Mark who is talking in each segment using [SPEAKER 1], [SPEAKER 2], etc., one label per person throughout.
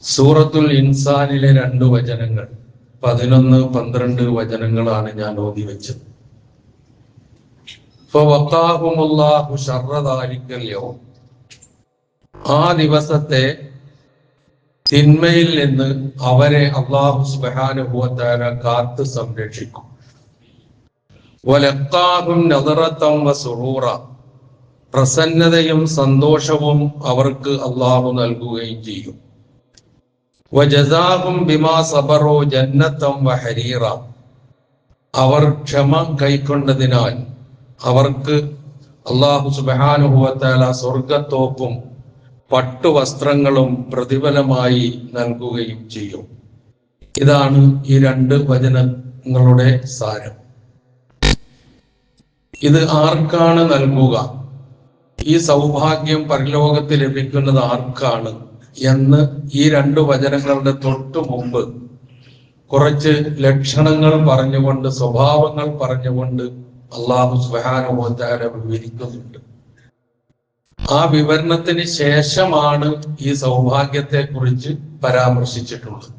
[SPEAKER 1] സൂറത്തുൽ ഇൻസാനിലെ 2 വചനങ്ങൾ 11, 12 വചനങ്ങളാണ് ഞാൻ ഓതി വെച്ചത്. ഫവഖാഹുമുല്ലാഹു ശർറ ദാലിക്കൽ യൗം, ആ ദിവസത്തെ തിന്മയിൽ നിന്ന് അവരെ അല്ലാഹു സുബ്ഹാനഹു വ തആല കാത്തു സംരക്ഷിക്കും. വലഖാഹും നദറതൻ വസുറൂറ, പ്രസന്നതയും സന്തോഷവും അവർക്ക് അല്ലാഹു നൽകുകയും ചെയ്യും. വജസാഹും ബിമാ സബറു ജന്നതൻ വഹരീറ, അവർ ക്ഷമ കൈക്കൊണ്ടതിനാൽ അവർക്ക് അല്ലാഹു സുബ്ഹാനഹു വ തആല സ്വർഗ്ഗത്തോപ്പും പട്ടുവസ്ത്രങ്ങളും പ്രതിഫലമായി നൽകുകയും ചെയ്യും. ഇതാണ് ഈ 2 വചനങ്ങളുടെ സാരം. ഇത് ആർക്കാണ് നൽകുക, ഈ സൗഭാഗ്യം പരലോകത്ത് ലഭിക്കുന്നത് ആർക്കാണ് എന്ന് ഈ 2 വചനങ്ങളുടെ തൊട്ടു മുമ്പ് കുറച്ച് ലക്ഷണങ്ങൾ പറഞ്ഞുകൊണ്ട്, സ്വഭാവങ്ങൾ പറഞ്ഞുകൊണ്ട് അല്ലാഹു സുബ്ഹാനഹു വ തആല വിവരിക്കുന്നുണ്ട്. ആ വിവരണത്തിന് ശേഷമാണ് ഈ സൗഭാഗ്യത്തെ കുറിച്ച് പരാമർശിച്ചിട്ടുള്ളത്.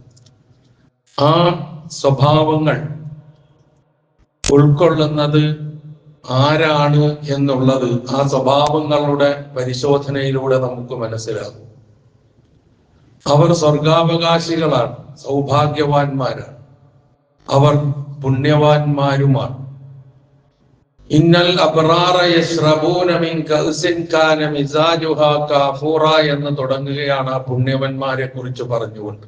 [SPEAKER 1] ആ സ്വഭാവങ്ങൾ ഉൾക്കൊള്ളുന്നത് ആരാണ് എന്നുള്ളത് ആ സ്വഭാവങ്ങളുടെ പരിശോധനയിലൂടെ നമുക്ക് മനസ്സിലാകും. അവർ സ്വർഗാവകാശികളാണ്, സൗഭാഗ്യവാന്മാരാണ്, അവർ പുണ്യവാന്മാരുമാണ്. ഇന്നൽ അബ്റാറ യശ്റബൂന മിൻ കഅസിൻ കാന മിസാജുഹാ കാഫൂറ എന്ന് തുടങ്ങുകയാണ് ആ പുണ്യവന്മാരെ കുറിച്ച് പറഞ്ഞുകൊണ്ട്,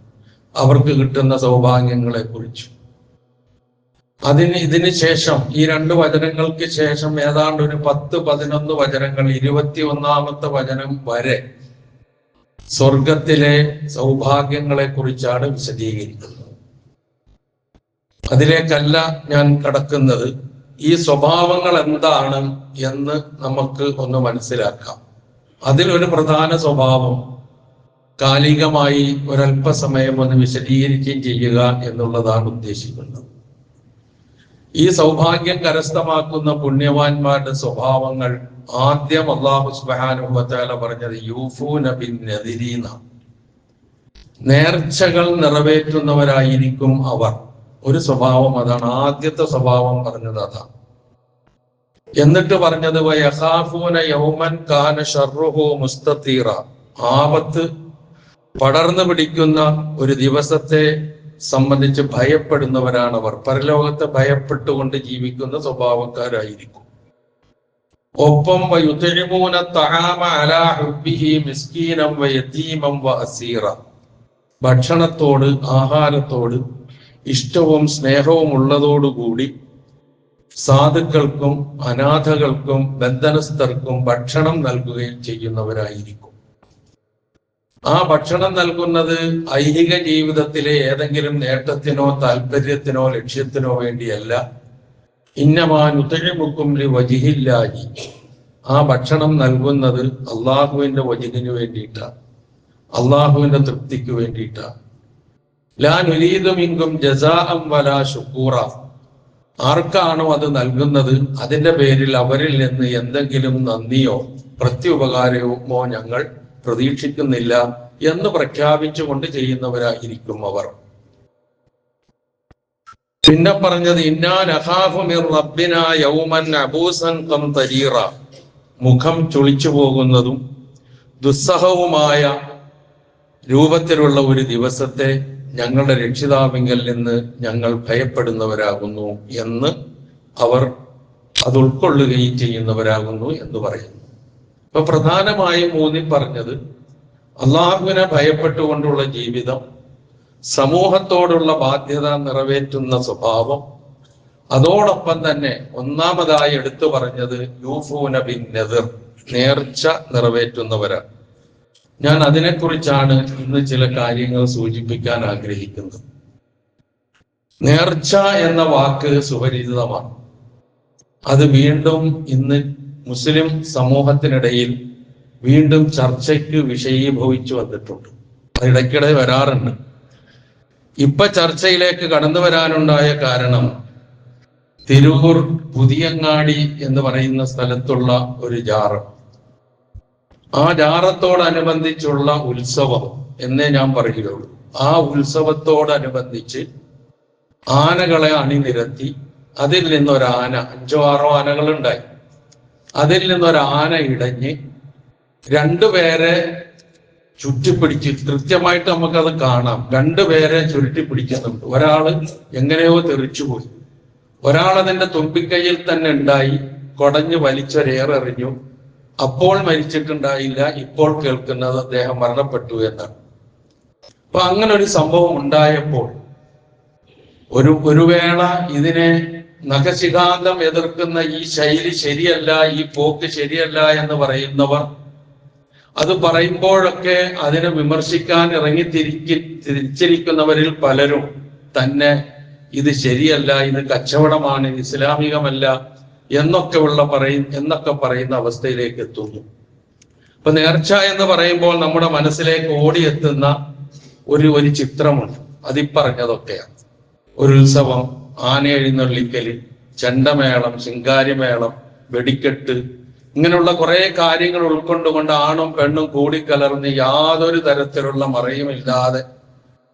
[SPEAKER 1] അവർക്ക് കിട്ടുന്ന സൗഭാഗ്യങ്ങളെ കുറിച്ച്. ഇതിന് ശേഷം ഈ 2 വചനങ്ങൾക്ക് ശേഷം ഏതാണ്ട് ഒരു 10-11 വചനങ്ങൾ, 21ാമത്തെ വചനം വരെ സ്വർഗത്തിലെ സൗഭാഗ്യങ്ങളെ കുറിച്ചാണ് വിശദീകരിക്കുന്നത്. അതിലേക്കല്ല ഞാൻ കടക്കുന്നത്. ഈ സ്വഭാവങ്ങൾ എന്താണ് എന്ന് നമുക്ക് ഒന്ന് മനസ്സിലാക്കാം. അതിലൊരു പ്രധാന സ്വഭാവം കാലികമായി ഒരല്പസമയം ഒന്ന് വിശദീകരിക്കുകയും ചെയ്യുക എന്നുള്ളതാണ് ഉദ്ദേശിക്കുന്നത്. ഈ സൗഭാഗ്യം കരസ്ഥമാക്കുന്ന പുണ്യവാന്മാരുടെ സ്വഭാവങ്ങൾ ആദ്യം അല്ലാഹു സുബ്ഹാനഹു വ തആല പറഞ്ഞത് യൂഫൂന ബിന്നദിരീന, നേർച്ചകൾ നിറവേറ്റുന്നവരായിരിക്കും അവർ. ഒരു സ്വഭാവം അതാണ്, ആദ്യത്തെ സ്വഭാവം പറഞ്ഞത് അതാണ്. എന്നിട്ട് പറഞ്ഞത് വയഖാഫൂന യൗമൻ കാന ശർറുഹു മുസ്തതീറ, ആപത്ത് പടർന്നു പിടിക്കുന്ന ഒരു ദിവസത്തെ സംബന്ധിച്ച് ഭയപ്പെടുന്നവരാണവർ. പരലോകത്തെ ഭയപ്പെട്ടുകൊണ്ട് ജീവിക്കുന്ന സ്വഭാവക്കാരായിരിക്കും. ഒപ്പം വയുത്ഇമൂന തആമ അലാ ഹുബ്ബിഹി മിസ്കീനം വയതീമൻ വഅസീറ, ഭക്ഷണത്തോട്, ആഹാരത്തോട് ഇഷ്ടവും സ്നേഹവും ഉള്ളതോടുകൂടി സാധുക്കൾക്കും അനാഥകൾക്കും ബന്ധനസ്ഥർക്കും ഭക്ഷണം നൽകുകയും ചെയ്യുന്നവരായിരിക്കും. ആ ഭക്ഷണം നൽകുന്നത് ഐഹിക ജീവിതത്തിലെ ഏതെങ്കിലും നേട്ടത്തിനോ താല്പര്യത്തിനോ ലക്ഷ്യത്തിനോ വേണ്ടിയല്ല. ഇന്നമാ നുത്ഇമുക്കും ലിവജ്ഹില്ലാഹി, ആ ഭക്ഷണം നൽകുന്നത് അള്ളാഹുവിന്റെ വജ്ഹിന് വേണ്ടിയിട്ടാണ്, അള്ളാഹുവിന്റെ തൃപ്തിക്ക് വേണ്ടിയിട്ടാണ്. ലാ നുരീദു മിൻകും ജസാഅൻ വലാ ശുക്കൂറ, ആർക്കാണോ അത് നൽകുന്നത് അതിന്റെ പേരിൽ അവരിൽ നിന്ന് എന്തെങ്കിലും നന്ദിയോ പ്രത്യുപകാരമോ ഞങ്ങൾ പ്രതീക്ഷിക്കുന്നില്ല എന്ന് പ്രഖ്യാപിച്ചുകൊണ്ട് ചെയ്യുന്നവരായിരിക്കും അവർ. പിന്നെ പറഞ്ഞത് ഇന്നാ നഖാഫു മിർ റബ്ബിനാ യൗമൻ അബൂസൻ ഖംതരീറ, മുഖം ചുളിച്ചു പോകുന്നതും ദുസ്സഹവുമായ രൂപത്തിലുള്ള ഒരു ദിവസത്തെ ഞങ്ങളുടെ രക്ഷിതാവിങ്കൽ നിന്ന് ഞങ്ങൾ ഭയപ്പെടുന്നവരാകുന്നു എന്ന് അവർ അത് ഉൾക്കൊള്ളുകയും ചെയ്യുന്നവരാകുന്നു എന്ന് പറയുന്നു. അപ്പൊ പ്രധാനമായും ഊന്നി പറഞ്ഞത് അള്ളാഹുവിനെ ഭയപ്പെട്ടുകൊണ്ടുള്ള ജീവിതം, സമൂഹത്തോടുള്ള ബാധ്യത നിറവേറ്റുന്ന സ്വഭാവം, അതോടൊപ്പം തന്നെ ഒന്നാമതായി എടുത്തു പറഞ്ഞത് യൂഫൂന ബിന്നദിർ, നേർച്ച നിറവേറ്റുന്നവരാണ്. ഞാൻ അതിനെക്കുറിച്ചാണ് ഇന്ന് ചില കാര്യങ്ങൾ സൂചിപ്പിക്കാൻ ആഗ്രഹിക്കുന്നത്. നേർച്ച എന്ന വാക്ക് സുപരിചിതമാണ്. അത് വീണ്ടും ഇന്ന് മുസ്ലിം സമൂഹത്തിനിടയിൽ വീണ്ടും ചർച്ചയ്ക്ക് വിഷയീഭവിച്ചു വന്നിട്ടുണ്ട്. അത് ഇടയ്ക്കിടെ വരാറുണ്ട്. ഇപ്പൊ ചർച്ചയിലേക്ക് കടന്നു വരാനുണ്ടായ കാരണം തിരൂർ പുതിയങ്ങാടി എന്ന് പറയുന്ന സ്ഥലത്തുള്ള ഒരു ജാറം, ആ ജാറത്തോടനുബന്ധിച്ചുള്ള ഉത്സവം എന്നേ ഞാൻ പറയുകയുള്ളൂ. ആ ഉത്സവത്തോടനുബന്ധിച്ച് ആനകളെ അണിനിരത്തി അതിൽ നിന്നൊരാന, 5-6 ആനകളുണ്ടായി, അതിൽ നിന്നൊരാന ഇടഞ്ഞ് രണ്ടുപേരെ ചുറ്റിപ്പിടിച്ച്, കൃത്യമായിട്ട് നമുക്കത് കാണാം, രണ്ടുപേരെ ചുരുട്ടിപ്പിടിക്കുന്നുണ്ട്. ഒരാള് എങ്ങനെയോ തെറിച്ചുപോയി, ഒരാൾ അതിന്റെ തുമ്പിക്കൈയിൽ തന്നെ ഉണ്ടായി, കൊടഞ്ഞു വലിച്ചൊരേറെറിഞ്ഞു. അപ്പോൾ മരിച്ചിട്ടുണ്ടായില്ല, ഇപ്പോൾ കേൾക്കുന്നത് അദ്ദേഹം മരണപ്പെട്ടു എന്നാണ്. അപ്പൊ അങ്ങനെ ഒരു സംഭവം ഉണ്ടായപ്പോൾ ഒരു വേള ഇതിനെ നഖശിഖാന്തം എതിർക്കുന്ന ഈ ശൈലി ശരിയല്ല, ഈ പോക്ക് ശരിയല്ല എന്ന് പറയുന്നവർ, അത് പറയുമ്പോഴൊക്കെ അതിനെ വിമർശിക്കാൻ തിരിച്ചിരിക്കുന്നവരിൽ പലരും തന്നെ ഇത് ശരിയല്ല, ഇത് കച്ചവടമാണ്, ഇസ്ലാമികമല്ല എന്നൊക്കെ പറയുന്ന അവസ്ഥയിലേക്ക് എത്തുന്നു. അപ്പൊ നേർച്ച എന്ന് പറയുമ്പോൾ നമ്മുടെ മനസ്സിലേക്ക് ഓടിയെത്തുന്ന ഒരു ചിത്രമുണ്ട്. അതിപ്പറഞ്ഞതൊക്കെയാണ്. ഒരു ഉത്സവം, ആന എഴുന്നള്ളിക്കല്, ചെണ്ടമേളം, ശിങ്കാരിമേളം, വെടിക്കെട്ട്, ഇങ്ങനെയുള്ള കുറെ കാര്യങ്ങൾ ഉൾക്കൊണ്ടുകൊണ്ട് ആണും പെണ്ണും കൂടിക്കലർന്ന് യാതൊരു തരത്തിലുള്ള മറയുമില്ലാതെ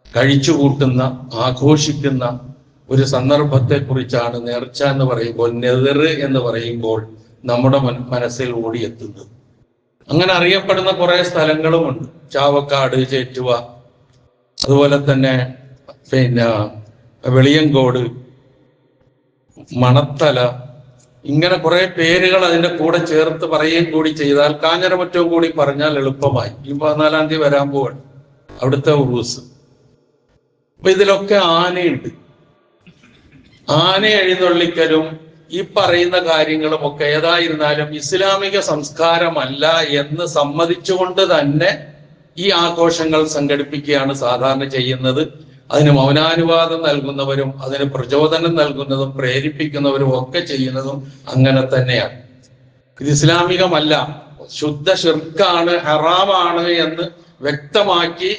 [SPEAKER 1] കഴിച്ചുകൂട്ടുന്ന, ആഘോഷിക്കുന്ന ഒരു സന്ദർഭത്തെ കുറിച്ചാണ് നേർച്ച എന്ന് പറയുമ്പോൾ, നെതിർ എന്ന് പറയുമ്പോൾ നമ്മുടെ മനസ്സിൽ ഓടിയെത്തുന്നത്. അങ്ങനെ അറിയപ്പെടുന്ന കുറെ സ്ഥലങ്ങളുമുണ്ട്. ചാവക്കാട്, ചേറ്റുവ, അതുപോലെ തന്നെ വെളിയങ്കോട്, മണത്തല, ഇങ്ങനെ കുറെ പേരുകൾ അതിന്റെ കൂടെ ചേർത്ത് പറയുകയും കൂടി ചെയ്താൽ, കാഞ്ഞിരമറ്റവും കൂടി പറഞ്ഞാൽ എളുപ്പമായി. ഈ 14-ാം തീയതി വരാൻ പോവാണ് അവിടുത്തെ ഉറൂസ്. അപ്പൊ ഇതിലൊക്കെ ആനയുണ്ട്. ആന എഴുന്നള്ളിക്കലും ഈ പറയുന്ന കാര്യങ്ങളും ഒക്കെ ഏതായിരുന്നാലും ഇസ്ലാമിക സംസ്കാരമല്ല എന്ന് സമ്മതിച്ചുകൊണ്ട് തന്നെ ഈ ആഘോഷങ്ങൾ സംഘടിപ്പിക്കുകയാണ് സാധാരണ ചെയ്യുന്നത്. അതിന് മൗനാനുവാദം നൽകുന്നവരും അതിന് പ്രചോദനം നൽകുന്നതും പ്രേരിപ്പിക്കുന്നവരും ഒക്കെ ചെയ്യുന്നതും അങ്ങനെ തന്നെയാണ്. ഇത് ഇസ്ലാമികമല്ല, ശുദ്ധ ശിർക്കാണ്, ഹറാമാണ് എന്ന് വ്യക്തമാക്കി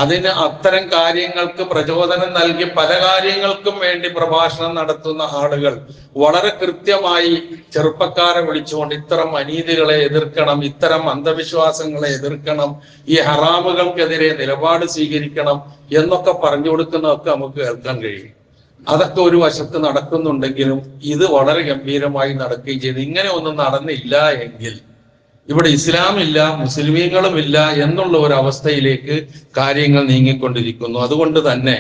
[SPEAKER 1] അതിന് അത്തരം കാര്യങ്ങൾക്ക് പ്രചോദനം നൽകി പല കാര്യങ്ങൾക്കും വേണ്ടി പ്രഭാഷണം നടത്തുന്ന ആളുകൾ വളരെ കൃത്യമായി ചെറുപ്പക്കാരെ വിളിച്ചുകൊണ്ട് ഇത്തരം അനീതികളെ എതിർക്കണം, ഇത്തരം അന്ധവിശ്വാസങ്ങളെ എതിർക്കണം, ഈ ഹറാമുകൾക്കെതിരെ നിലപാട് സ്വീകരിക്കണം എന്നൊക്കെ പറഞ്ഞു കൊടുക്കുന്നതൊക്കെ നമുക്ക് കേൾക്കാൻ കഴിയും. അതൊക്കെ ഒരു വശത്ത് നടക്കുന്നുണ്ടെങ്കിലും ഇത് വളരെ ഗംഭീരമായി നടക്കുകയും ചെയ്തു. ഇങ്ങനെ ഒന്നും നടന്നില്ല എങ്കിൽ ഇവിടെ ഇസ്ലാമില്ല, മുസ്ലിമീങ്ങളുമില്ല എന്നുള്ള ഒരു അവസ്ഥയിലേക്ക് കാര്യങ്ങൾ നീങ്ങിക്കൊണ്ടിരിക്കുന്നു. അതുകൊണ്ട് തന്നെ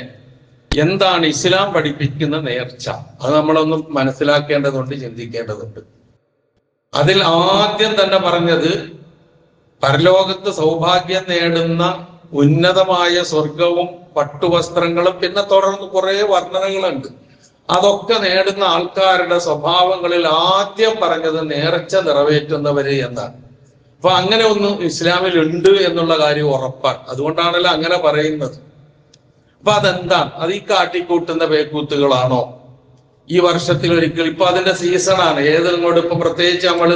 [SPEAKER 1] എന്താണ് ഇസ്ലാം പഠിപ്പിക്കുന്ന നേർച്ച, അത് നമ്മളൊന്ന് മനസ്സിലാക്കേണ്ടതുണ്ട്, ചിന്തിക്കേണ്ടതുണ്ട്. അതിൽ ആദ്യം തന്നെ പറഞ്ഞത് പരലോകത്ത് സൗഭാഗ്യം നേടുന്ന ഉന്നതമായ സ്വർഗവും പട്ടുവസ്ത്രങ്ങളും, പിന്നെ തുടർന്ന് കുറെ വർണ്ണനകളുണ്ട്. അതൊക്കെ നേടുന്ന ആൾക്കാരുടെ സ്വഭാവങ്ങളിൽ ആദ്യം പറഞ്ഞത് നേർച്ച നിറവേറ്റുന്നവര് എന്നാണ്. അപ്പൊ അങ്ങനെ ഒന്ന് ഇസ്ലാമിൽ ഉണ്ട് എന്നുള്ള കാര്യം ഉറപ്പാണ്. അതുകൊണ്ടാണല്ലോ അങ്ങനെ പറയുന്നത്. അപ്പൊ അതെന്താണ്? അത് ഈ കാട്ടിക്കൂട്ടുന്ന പേക്കൂത്തുകളാണോ? ഈ വർഷത്തിൽ ഒരിക്കൽ, ഇപ്പൊ അതിന്റെ സീസണാണ്. ഏതെങ്ങോട്ട് ഇപ്പൊ പ്രത്യേകിച്ച് നമ്മൾ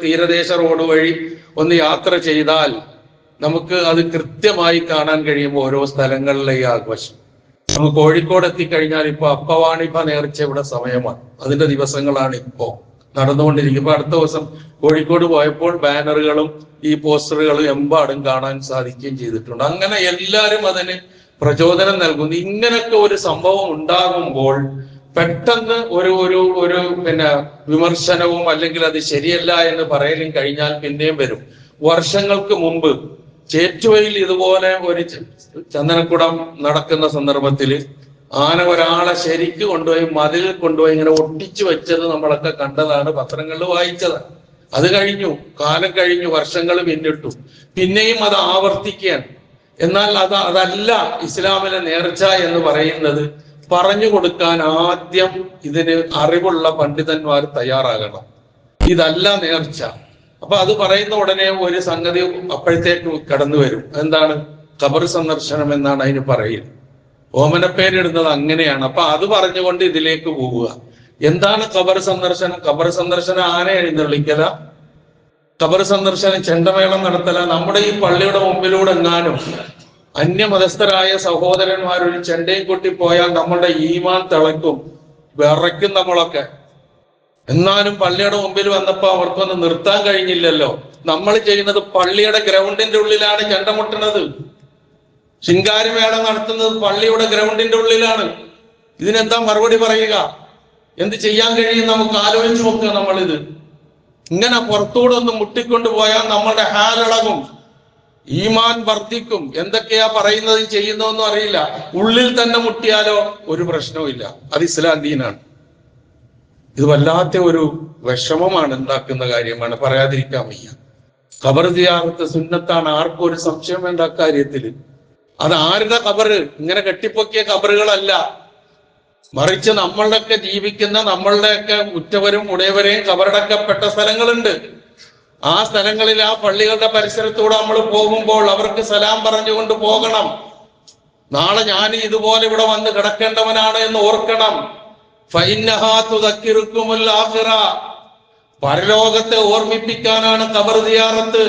[SPEAKER 1] തീരദേശ റോഡ് വഴി ഒന്ന് യാത്ര ചെയ്താൽ നമുക്ക് അത് കൃത്യമായി കാണാൻ കഴിയുമ്പോൾ ഓരോ സ്ഥലങ്ങളിലെ ഈ ആഘോഷം. നമുക്ക് കോഴിക്കോട് എത്തിക്കഴിഞ്ഞാൽ ഇപ്പൊ അപ്പവാണിഭ നേർച്ച ഇവിടെ സമയമാണ്, അതിന്റെ ദിവസങ്ങളാണ് ഇപ്പോ നടന്നുകൊണ്ടിരിക്കും. ഇപ്പൊ അടുത്ത ദിവസം കോഴിക്കോട് പോയപ്പോൾ ബാനറുകളും ഈ പോസ്റ്ററുകളും എമ്പാടും കാണാൻ സാധിക്കുകയും ചെയ്തിട്ടുണ്ട്. അങ്ങനെ എല്ലാവരും അതിന് പ്രചോദനം നൽകുന്നു. ഇങ്ങനൊക്കെ ഒരു സംഭവം ഉണ്ടാകുമ്പോൾ പെട്ടെന്ന് ഒരു വിമർശനവും അല്ലെങ്കിൽ അത് ശരിയല്ല എന്ന് പറയലും കഴിഞ്ഞാൽ പിന്നെയും വരും. വർഷങ്ങൾക്ക് മുമ്പ് ചേറ്റുവയിൽ ഇതുപോലെ ഒരു ചന്ദനക്കുടം നടക്കുന്ന സന്ദർഭത്തില് ആന ഒരാളെ ശരിക്ക് കൊണ്ടുപോയി മതിലിൽ കൊണ്ടുപോയി ഇങ്ങനെ ഒട്ടിച്ചു വെച്ചത് നമ്മളൊക്കെ കണ്ടതാണ്, പത്രങ്ങളിൽ വായിച്ചതാണ്. അത് കഴിഞ്ഞു, കാലം കഴിഞ്ഞു, വർഷങ്ങൾ പിന്നിട്ടു, പിന്നെയും അത് ആവർത്തിക്കുകയാണ്. എന്നാൽ അതല്ല ഇസ്ലാമിലെ നേർച്ച എന്ന് പറയുന്നത്. പറഞ്ഞു കൊടുക്കാൻ ആദ്യം ഇതിന് അറിവുള്ള പണ്ഡിതന്മാർ തയ്യാറാകണം. ഇതല്ല നേർച്ച. അപ്പൊ അത് പറയുന്ന ഉടനെ ഒരു സംഗതി അപ്പോഴത്തേക്ക് കടന്നു വരും. എന്താണ്? ഖബർ സന്ദർശനം എന്നാണ് അതിന് പറയുന്നത്. ഓമനപ്പേരിടുന്നത് അങ്ങനെയാണ്. അപ്പൊ അത് പറഞ്ഞുകൊണ്ട് ഇതിലേക്ക് പോവുക. എന്താണ് ഖബർ സന്ദർശനം? ഖബർ സന്ദർശനം ആന എഴുന്നള്ളിക്കല, ഖബർ സന്ദർശനം ചെണ്ടമേളം നടത്തല. നമ്മുടെ ഈ പള്ളിയുടെ മുമ്പിലൂടെ എങ്ങാനും അന്യമതസ്ഥരായ സഹോദരന്മാർ ഒരു ചെണ്ടയും കൊട്ടി പോയാൽ നമ്മളുടെ ഈമാൻ തിളക്കും, വിറയ്ക്കും നമ്മളൊക്കെ. എന്നാലും പള്ളിയുടെ മുമ്പിൽ വന്നപ്പോ അവർക്കൊന്നും നിർത്താൻ കഴിഞ്ഞില്ലല്ലോ. നമ്മൾ ചെയ്യുന്നത് പള്ളിയുടെ ഗ്രൗണ്ടിന്റെ ഉള്ളിലാണ് ചെണ്ട മുട്ടുന്നത്. ശിങ്കാരിമേള നടത്തുന്നത് പള്ളിയുടെ ഗ്രൗണ്ടിന്റെ ഉള്ളിലാണ്. ഇതിനെന്താ മറുപടി പറയുക? എന്ത് ചെയ്യാൻ കഴിയും? നമുക്ക് ആലോചിച്ച് നോക്കുക. നമ്മളിത് ഇങ്ങനെ പുറത്തൂടെ ഒന്ന് മുട്ടിക്കൊണ്ടു പോയാൽ നമ്മളുടെ ഹാലിളകും, ഈമാൻ വർദ്ധിക്കും. എന്തൊക്കെയാ പറയുന്നത് ചെയ്യുന്നതെന്നും അറിയില്ല. ഉള്ളിൽ തന്നെ മുട്ടിയാലോ ഒരു പ്രശ്നവും ഇല്ല. അത് ഇസ്ലാം ദീനാണ്. ഇത് വല്ലാത്ത ഒരു വിഷമമാണ് ഉണ്ടാക്കുന്ന കാര്യമാണ്, പറയാതിരിക്കാൻ വയ്യ. ഖബർ സിയാറത്ത് സുന്നത്താണ്, ആർക്കും ഒരു സംശയം വേണ്ട അക്കാര്യത്തില്. അത് ആരുടെ ഖബറ്? ഇങ്ങനെ കെട്ടിപ്പൊക്കിയ ഖബറുകളല്ല, മറിച്ച് നമ്മളുടെയൊക്കെ ജീവിക്കുന്ന നമ്മളുടെയൊക്കെ ഉറ്റവരും ഉടയവരെയും ഖബറടക്കപ്പെട്ട സ്ഥലങ്ങളുണ്ട്. ആ സ്ഥലങ്ങളിൽ, ആ പള്ളികളുടെ പരിസരത്തൂടെ നമ്മൾ പോകുമ്പോൾ അവർക്ക് സലാം പറഞ്ഞുകൊണ്ട് പോകണം. നാളെ ഞാൻ ഇതുപോലെ ഇവിടെ വന്ന് കിടക്കേണ്ടവനാണ് എന്ന് ഓർക്കണം. ഫഇന്നഹാ തുദക്കിറുക്കുമുൽ ആഖിറ, പരലോകത്തെ ഓർമ്മിപ്പിക്കാനാണ് ഖബർ സിയാറത്ത്.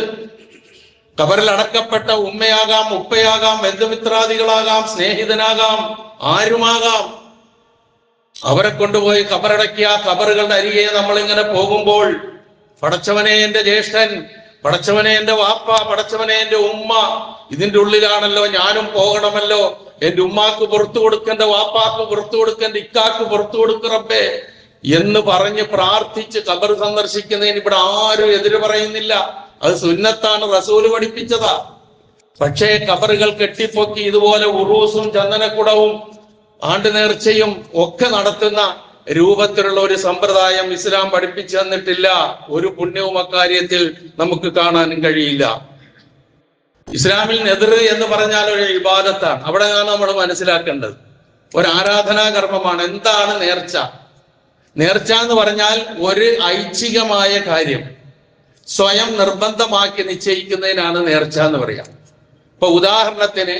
[SPEAKER 1] ഖബറിൽ അടക്കപ്പെട്ട ഉമ്മയാകാം, ഉപ്പയാകാം, ബന്ധുമിത്രാദികളാകാം, സ്നേഹിതനാകാം, ആരുമാകാം. അവരെ കൊണ്ടുപോയി ഖബറടക്കിയ ഖബറുകളുടെ അരികെ നമ്മൾ ഇങ്ങനെ പോകുമ്പോൾ, പടച്ചവനെ എന്റെ ജ്യേഷ്ഠൻ, പടച്ചവനെ എന്റെ വാപ്പ, പടച്ചവനെ എന്റെ ഉമ്മ, ഇതിന്റെ ഉള്ളിലാണല്ലോ ഞാനും പോകണമല്ലോ. എന്റെ ഉമ്മാക്ക് പുറത്തു കൊടുക്കേണ്ട, വാപ്പാക്ക് പുറത്തു കൊടുക്കേണ്ട, ഇക്കാക്ക് പുറത്തു കൊടുക്ക് റബ്ബേ എന്ന് പറഞ്ഞ് പ്രാർത്ഥിച്ച് ഖബർ സന്ദർശിക്കുന്നതിന് ഇവിടെ ആരും എതിര് പറയുന്നില്ല. അത് സുന്നത്താണ്, റസൂല് പഠിപ്പിച്ചതാ. പക്ഷേ ഖബറുകൾ കെട്ടിപ്പൊക്കി ഇതുപോലെ ഉറൂസും ചന്ദനക്കുടവും ആണ്ട് നേർച്ചയും ഒക്കെ നടത്തുന്ന രൂപത്തിലുള്ള ഒരു സമ്പ്രദായം ഇസ്ലാം പഠിപ്പിച്ചു തന്നിട്ടില്ല. ഒരു പുണ്യവും അക്കാര്യത്തിൽ നമുക്ക് കാണാനും കഴിയില്ല. ഇസ്ലാമിൽ നെദർ എന്ന് പറഞ്ഞാൽ ഒരു ഇബാദത്താണ്. അവിടെയാണ് നമ്മൾ മനസ്സിലാക്കേണ്ടത്. ഒരു ആരാധനാ കർമ്മമാണ്. എന്താണ് നേർച്ച? നേർച്ച എന്ന് പറഞ്ഞാൽ ഒരു ഐച്ഛികമായ കാര്യം സ്വയം നിർബന്ധമാക്കി നിശ്ചയിക്കുന്നതിനാണ് നേർച്ച എന്ന് പറയാം. ഇപ്പൊ ഉദാഹരണത്തിന്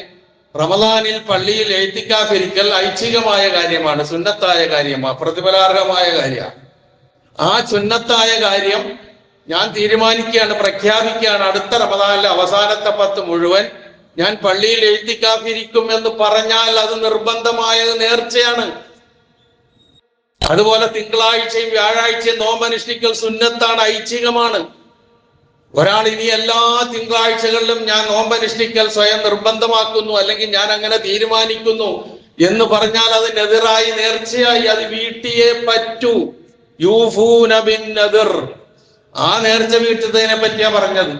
[SPEAKER 1] റമദാനിൽ പള്ളിയിൽ എഴുത്തിക്കാഫ് ഇരിക്കൽ ഐച്ഛികമായ കാര്യമാണ്, സുന്നത്തായ കാര്യമാണ്, പ്രതിഫലാർഹമായ കാര്യമാണ്. ആ സുന്നത്തായ കാര്യം ഞാൻ തീരുമാനിക്കുകയാണ്, പ്രഖ്യാപിക്കുകയാണ്, അടുത്ത റമദാനിലെ അവസാനത്തെ 10 മുഴുവൻ ഞാൻ പള്ളിയിൽ എഴുത്തിക്കാഫ് ഇരിക്കും എന്ന് പറഞ്ഞാൽ അത് നിർബന്ധമായത് നേർച്ചയാണ്. അതുപോലെ തിങ്കളാഴ്ചയും വ്യാഴാഴ്ചയും നോമ്പനുഷ്ഠിക്കൽ സുന്നത്താണ്, ഐച്ഛികമാണ്. ഒരാൾ ഇനി എല്ലാ തിങ്കളാഴ്ചകളിലും ഞാൻ നോമ്പനുഷ്ഠിക്കൽ സ്വയം നിർബന്ധമാക്കുന്നു, അല്ലെങ്കിൽ ഞാൻ അങ്ങനെ തീരുമാനിക്കുന്നു എന്ന് പറഞ്ഞാൽ അത് നെതിറായി, നേർച്ചയായി. അത് വീട്ടിയേ പറ്റൂ. യൂഫൂന ബിൻ നദിർ, ആ നേർച്ച വീട്ടുന്നതിനെ പറ്റിയാ പറഞ്ഞത്.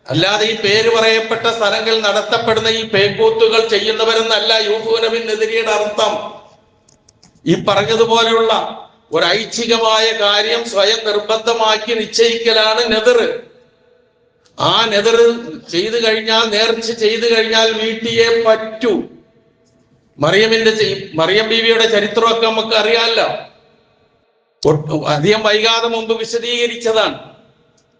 [SPEAKER 1] അല്ലാതെ ഈ പേര് പറയപ്പെട്ട സ്ഥലങ്ങളിൽ നടത്തപ്പെടുന്ന ഈ പേക്കൂത്തുകൾ ചെയ്യുന്നവരെന്നല്ല യൂഫൂന ബിൻ നദിരിയുടെ അർത്ഥം. ഈ പറഞ്ഞതുപോലെയുള്ള ഒരു ഐച്ഛികമായ കാര്യം സ്വയം നിർബന്ധമാക്കി നിശ്ചയിക്കലാണ് നെതിർ. ആ നെതിർ ചെയ്തു കഴിഞ്ഞാൽ, നേർച്ച ചെയ്തു കഴിഞ്ഞാൽ വീട്ടിയേ പറ്റൂ. മറിയം ബീവിയുടെ ചരിത്രമൊക്കെ നമുക്ക് അറിയാമല്ലോ. അധികം വൈകാതെ മുമ്പ് വിശദീകരിച്ചതാണ്.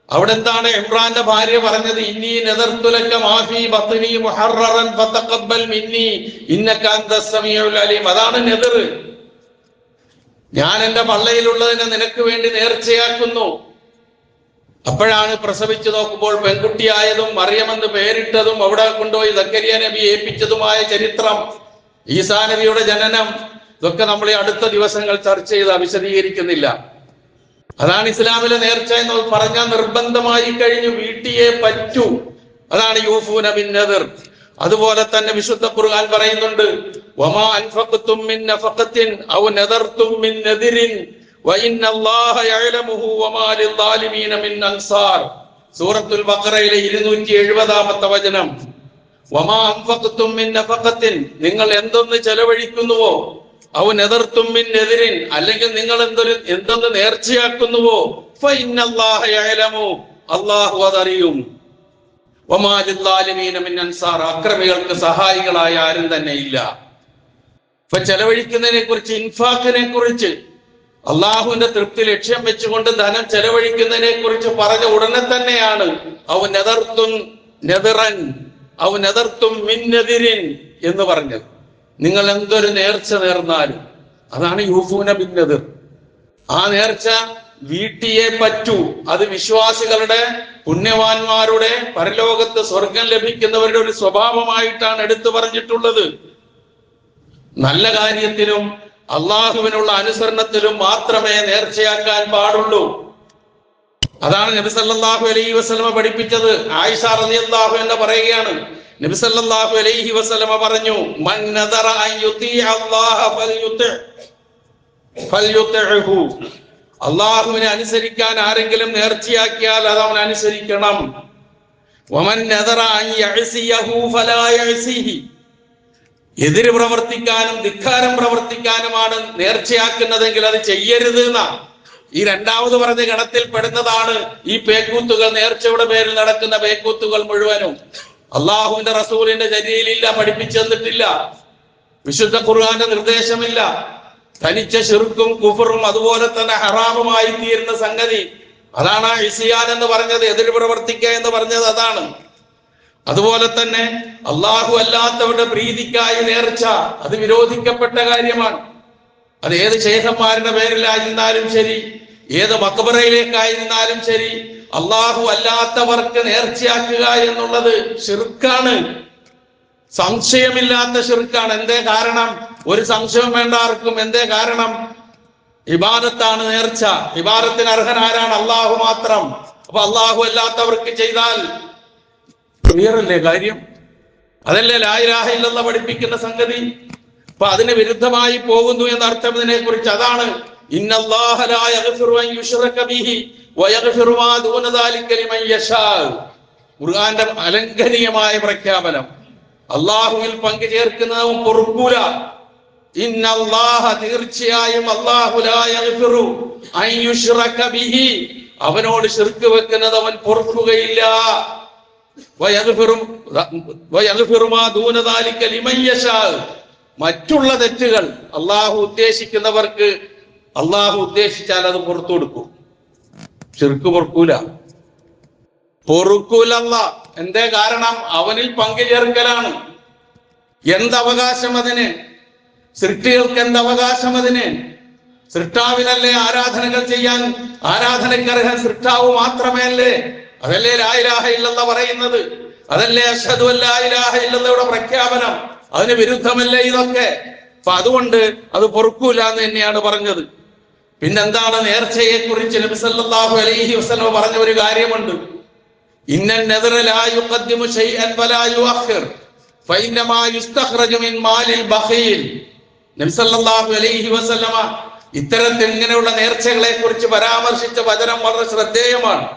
[SPEAKER 1] അവിടെ എന്താണ് ഇമ്രാന്റെ ഭാര്യ പറഞ്ഞത്? ഇന്നി നദർതുലക മാഫി ബത്നി മുഹററൻ ഫതഖബ്ബൽ മിന്നി ഇന്നക അൻതസ് സമീഉൽ അലീം. അതാണ് നെതിർ. ഞാൻ എന്റെ പള്ളയിലുള്ളതിനെ നിനക്ക് വേണ്ടി നേർച്ചയാക്കുന്നു. അപ്പോഴാണ് പ്രസവിച്ചു നോക്കുമ്പോൾ പെൺകുട്ടിയായതും മറിയമെന്ന് പേരിട്ടതും അവിടെ കൊണ്ടുപോയി സക്കരിയ നബി ഏൽപ്പിച്ചതുമായ ചരിത്രം, ഈസാ നബിയുടെ ജനനം, ഇതൊക്കെ നമ്മൾ ഈ അടുത്ത ദിവസങ്ങൾ ചർച്ച ചെയ്ത് വിശദീകരിക്കുന്നില്ല. അതാണ് ഇസ്ലാമിലെ നേർച്ച എന്ന് പറഞ്ഞാൽ നിർബന്ധമായി കഴിഞ്ഞു, വീട്ടിയേ പറ്റൂ. അതാണ് യൂഫൂന ബിൻ നദിർ. അതുപോലെ തന്നെ വിശുദ്ധ ഖുർആൻ പറയുന്നുണ്ട്, വമാ അൻഫഖ്തും മിൻ നഫഖത്തിൻ ഔ നദർതും മിൻ നദിരിൻ വഇന്നല്ലാഹ യഅലമുഹു വമാ ലിദ്ദാലിമീന മിൻ അൻസാർ. സൂറത്തുൽ ബഖറയിലെ 270-ാമത്തെ വചനം. വമാ അൻഫഖ്തും മിൻ നഫഖത്തിൻ, നിങ്ങൾ എന്തൊന്ന് ചെലവഴിക്കുന്നുവോ, ഔ നദർതും മിൻ നദിരിൻ, അല്ലെങ്കിൽ നിങ്ങൾ എന്തൊന്ന് നേർച്ചയാക്കുന്നുവോ, ഫഇന്നല്ലാഹ യഅലമു, അല്ലാഹു അതറിയും. വമാ ലിദ്ദാലിമീന മിൻ അൻസാർ, അക്രമികൾക്ക് സഹായികളായ ആരും തന്നെ ഇല്ല. ഇപ്പൊ ചെലവഴിക്കുന്നതിനെ കുറിച്ച്, ഇൻഫാഖിനെ കുറിച്ച്, അള്ളാഹുവിന്റെ തൃപ്തി ലക്ഷ്യം വെച്ചുകൊണ്ട് ധനം ചെലവഴിക്കുന്നതിനെ കുറിച്ച് പറഞ്ഞ ഉടനെ തന്നെയാണ് ഔ നദർതും നദിറൻ ഔ നദർതും മിൻ നദിരിൻ എന്ന് പറഞ്ഞത്. നിങ്ങൾ എന്തൊരു നേർച്ച നേർന്നാലും അതാണ് യൂഫൂന ബിൻ നദിർ. ആ നേർച്ച വീട്ടിയേ പറ്റൂ. അത് വിശ്വാസികളുടെ, പുണ്യവാന്മാരുടെ, പരലോകത്ത് സ്വർഗം ലഭിക്കുന്നവരുടെ ഒരു സ്വഭാവമായിട്ടാണ് എടുത്തു പറഞ്ഞിട്ടുള്ളത്. നല്ല കാര്യത്തിലും അള്ളാഹുവിനുള്ള അനുസരണത്തിലും മാത്രമേ നേർച്ചയാക്കാൻ പാടുള്ളൂ. അതാണ് നബി സല്ലല്ലാഹു അലൈഹി വസല്ലമ പഠിപ്പിച്ചത്. ആയിഷ റളിയല്ലാഹു അൻഹ പറയുകയാണ്, നബി സല്ലല്ലാഹു അലൈഹി വസല്ലമ പറഞ്ഞു, മൻ നദറ അൻ യുതീഅ അല്ലാഹ ഫൽയുതിഉഹു. അല്ലാഹുവിനെ അനുസരിക്കാൻ ആരെങ്കിലും നേർച്ചയാക്കിയാൽ അത് അവൻ അനുസരിക്കണം. വമൻ നദറ അൻ യഅസിയഹു ഫലാ യഅസിഹി. എതിര് പ്രവർത്തിക്കാനും ധിക്കാരം പ്രവർത്തിക്കാനുമാണ് നേർച്ചയാക്കുന്നതെങ്കിൽ അത് ചെയ്യരുത് എന്നാ. ഈ രണ്ടാമത് പറഞ്ഞ ഗണത്തിൽ പെടുന്നതാണ് ഈ പേക്കൂത്തുകൾ, നേർച്ചയുടെ പേരിൽ നടക്കുന്ന പേക്കൂത്തുകൾ മുഴുവനും. അള്ളാഹുവിന്റെ റസൂലിന്റെ ചര്യയിലില്ല, പഠിപ്പിച്ചു തന്നിട്ടില്ല, വിശുദ്ധ ഖുർആന്റെ നിർദ്ദേശമില്ല. തനിച്ച ശിർക്കും കുഫറും അതുപോലെ തന്നെ ഹറാമുമായി തീരുന്ന സംഗതി. അതാണ് ഇസ്യാൻ എന്ന് പറഞ്ഞത്, എതിര് പ്രവർത്തിക്കുക എന്ന് പറഞ്ഞത് അതാണ്. അതുപോലെ തന്നെ അള്ളാഹു അല്ലാത്തവരുടെ പ്രീതിക്കായി നേർച്ച, അത് വിരോധിക്കപ്പെട്ട കാര്യമാണ്. അത് ഏത് ശൈഖന്മാരുടെ പേരിലായിരുന്നാലും ശരി, ഏത് മക്ബറയിലേക്കായിരുന്നാലും ശരി, അള്ളാഹു അല്ലാത്തവർക്ക് നേർച്ചയാക്കുക എന്നുള്ളത് ശിർക്കാണ്, സംശയമില്ലാത്ത ശിർക്കാണ്. എന്തേ കാരണം? ഒരു സംശയം വേണ്ട ആർക്കും. എന്തേ കാരണം? ഇബാദത്താണ് നേർച്ച. ഇബാദത്തിന് അർഹൻ ആരാണ്? അള്ളാഹു മാത്രം. അപ്പൊ അള്ളാഹു അല്ലാത്തവർക്ക് ചെയ്താൽ ക്ലിയറല്ലേ കാര്യം? അതല്ലേ ലാ ഇലാഹ ഇല്ലല്ലാഹ് പഠിപ്പിക്കുന്ന സംഗതി. അപ്പൊ അതിന് വിരുദ്ധമായി പോകുന്നു എന്നർത്ഥം ഇതിനെ കുറിച്ച്. അതാണ് ഇന്നല്ലാഹ ലാ യഗ്ഫിറു അൻ യുശ്റക ബിഹി വയഗ്ഫിറു മാ ദൂന ദാലിക ലിമൻ യശാ. ഖുർആന്റെ അലംഘനീയമായ പ്രഖ്യാപനം. അള്ളാഹുവിൽ പങ്കു ചേർക്കുന്നതും പൊറുക്കൂല. ഇന്നല്ലാഹ, തീർച്ചയായും അല്ലാഹു ലാ യഗ്ഫിറു അൻ യുശ്റക ബിഹി, അവനോട് ശിർക്ക് വെക്കുന്നത് അവൻ പൊറുക്കുകയില്ല. മറ്റുള്ള തെറ്റുകൾ അള്ളാഹു ഉദ്ദേശിക്കുന്നവർക്ക് അള്ളാഹു ഉദ്ദേശിച്ചാൽ അത് പുറത്തു കൊടുക്കും. ശിർക്ക് പൊറുക്കൂലല്ല. എന്തേ കാരണം? അവനിൽ പങ്കുചേർക്കലാണ്. എന്തവകാശം അതിന്? സൃഷ്ടികൾക്ക് എന്തവകാശം അതിന്? സൃഷ്ടാവിനല്ലേ ആരാധനകൾ ചെയ്യാൻ ആരാധനക്കർഹൻ സൃഷ്ടാവ് മാത്രമേ അല്ലേ? അതല്ലേ ലാ ഇലാഹ ഇല്ലല്ലാഹ് പറയുന്നത്? അതല്ലേ അശ്ഹദു അല്ലാ ഇലാഹ ഇല്ലല്ലാഹയുടെ പ്രഖ്യാപനം? അതിന് വിരുദ്ധമല്ലേ ഇതൊക്കെ? അപ്പൊ അതുകൊണ്ട് അത് പൊറുക്കൂല എന്ന് തന്നെയാണ് പറഞ്ഞത്. പിന്നെന്താണ്? നേർച്ചയെ കുറിച്ച് നബി സല്ലല്ലാഹു അലൈഹി വസല്ലം പറഞ്ഞ ഒരു കാര്യമുണ്ട്. ഇന്നൻ നദറ ലാ യുഖദ്ദിമു ശൈഅൻ വലാ യുഅഖിർ ഫഇന്നമാ യുസ്തഖ്റജു മിൻ മാലിൽ ബഖീൽ. നബി സല്ലല്ലാഹു അലൈഹി വസല്ലമ ഇത്തരത്തിൽ ഇങ്ങനെയുള്ള നേർച്ചകളെ കുറിച്ച് പരാമർശിച്ച വചനം വളരെ ശ്രദ്ധേയമാണ്.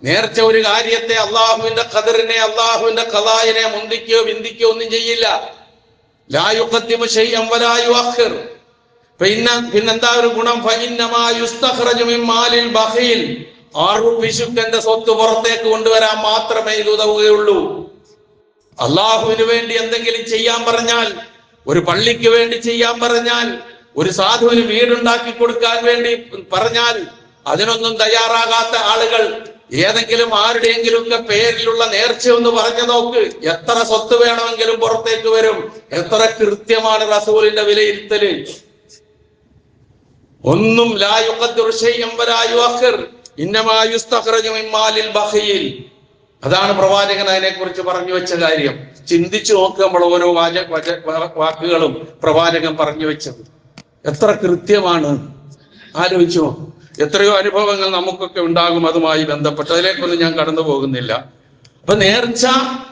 [SPEAKER 1] നേർച്ച ഒരു കാര്യത്തെ, അള്ളാഹുവിന്റെ ഖദറിനെ, അള്ളാഹുവിന്റെ ഖദായിനെ മുന്തിക്കോ ബിന്ദിക്കോ ഒന്നും ചെയ്യില്ല. ലാ യുഖദ്ദിമു ശൈഅൻ വലാ യുഅഖിർ. പിന്നെന്താ ഒരു ഗുണം? ഫഇന്നമാ യുസ്തഖ്റജു മിൻ മാലിൽ ബഖീൽ. പിശുക്കന്റെ സ്വത്ത് പുറത്തേക്ക് കൊണ്ടുവരാൻ മാത്രമേ ഇത് ഉതവുകയുള്ളൂ. അള്ളാഹുവിന് വേണ്ടി എന്തെങ്കിലും ചെയ്യാൻ പറഞ്ഞാൽ, ഒരു പള്ളിക്ക് വേണ്ടി ചെയ്യാൻ പറഞ്ഞാൽ, ഒരു സാധുവിന് വീടുണ്ടാക്കി കൊടുക്കാൻ വേണ്ടി പറഞ്ഞാൽ, അതിനൊന്നും തയ്യാറാകാത്ത ആളുകൾ ഏതെങ്കിലും ആരുടെയെങ്കിലും ഒക്കെ പേരിലുള്ള നേർച്ച ഒന്ന് പറഞ്ഞു നോക്ക്, എത്ര സ്വത്ത് വേണമെങ്കിലും പുറത്തേക്ക് വരും. എത്ര കൃത്യമാണ് റസൂലിന്റെ വിലയിരുത്തല്. ഒന്നും ലാ യുഖദ്ദിറു ശൈഅൻ വലാ യുഅഖിർ ഇന്നമാ യുസ്തഖ്റജു മിൻ മാലിൽ ബഖീൽ. അതാണ് പ്രവാചകൻ അതിനെ കുറിച്ച് പറഞ്ഞു വെച്ച കാര്യം. ചിന്തിച്ചു നോക്കുക, നമ്മൾ ഓരോ വാക്കുകളും പ്രവാചകൻ പറഞ്ഞു വെച്ചത് എത്ര കൃത്യമാണ്. ആലോചിച്ചോ? എത്രയോ അനുഭവങ്ങൾ നമുക്കൊക്കെ ഉണ്ടാകും അതുമായി ബന്ധപ്പെട്ട്. അതിലേക്കൊന്നും ഞാൻ കടന്നു പോകുന്നില്ല. അപ്പൊ നേർച്ച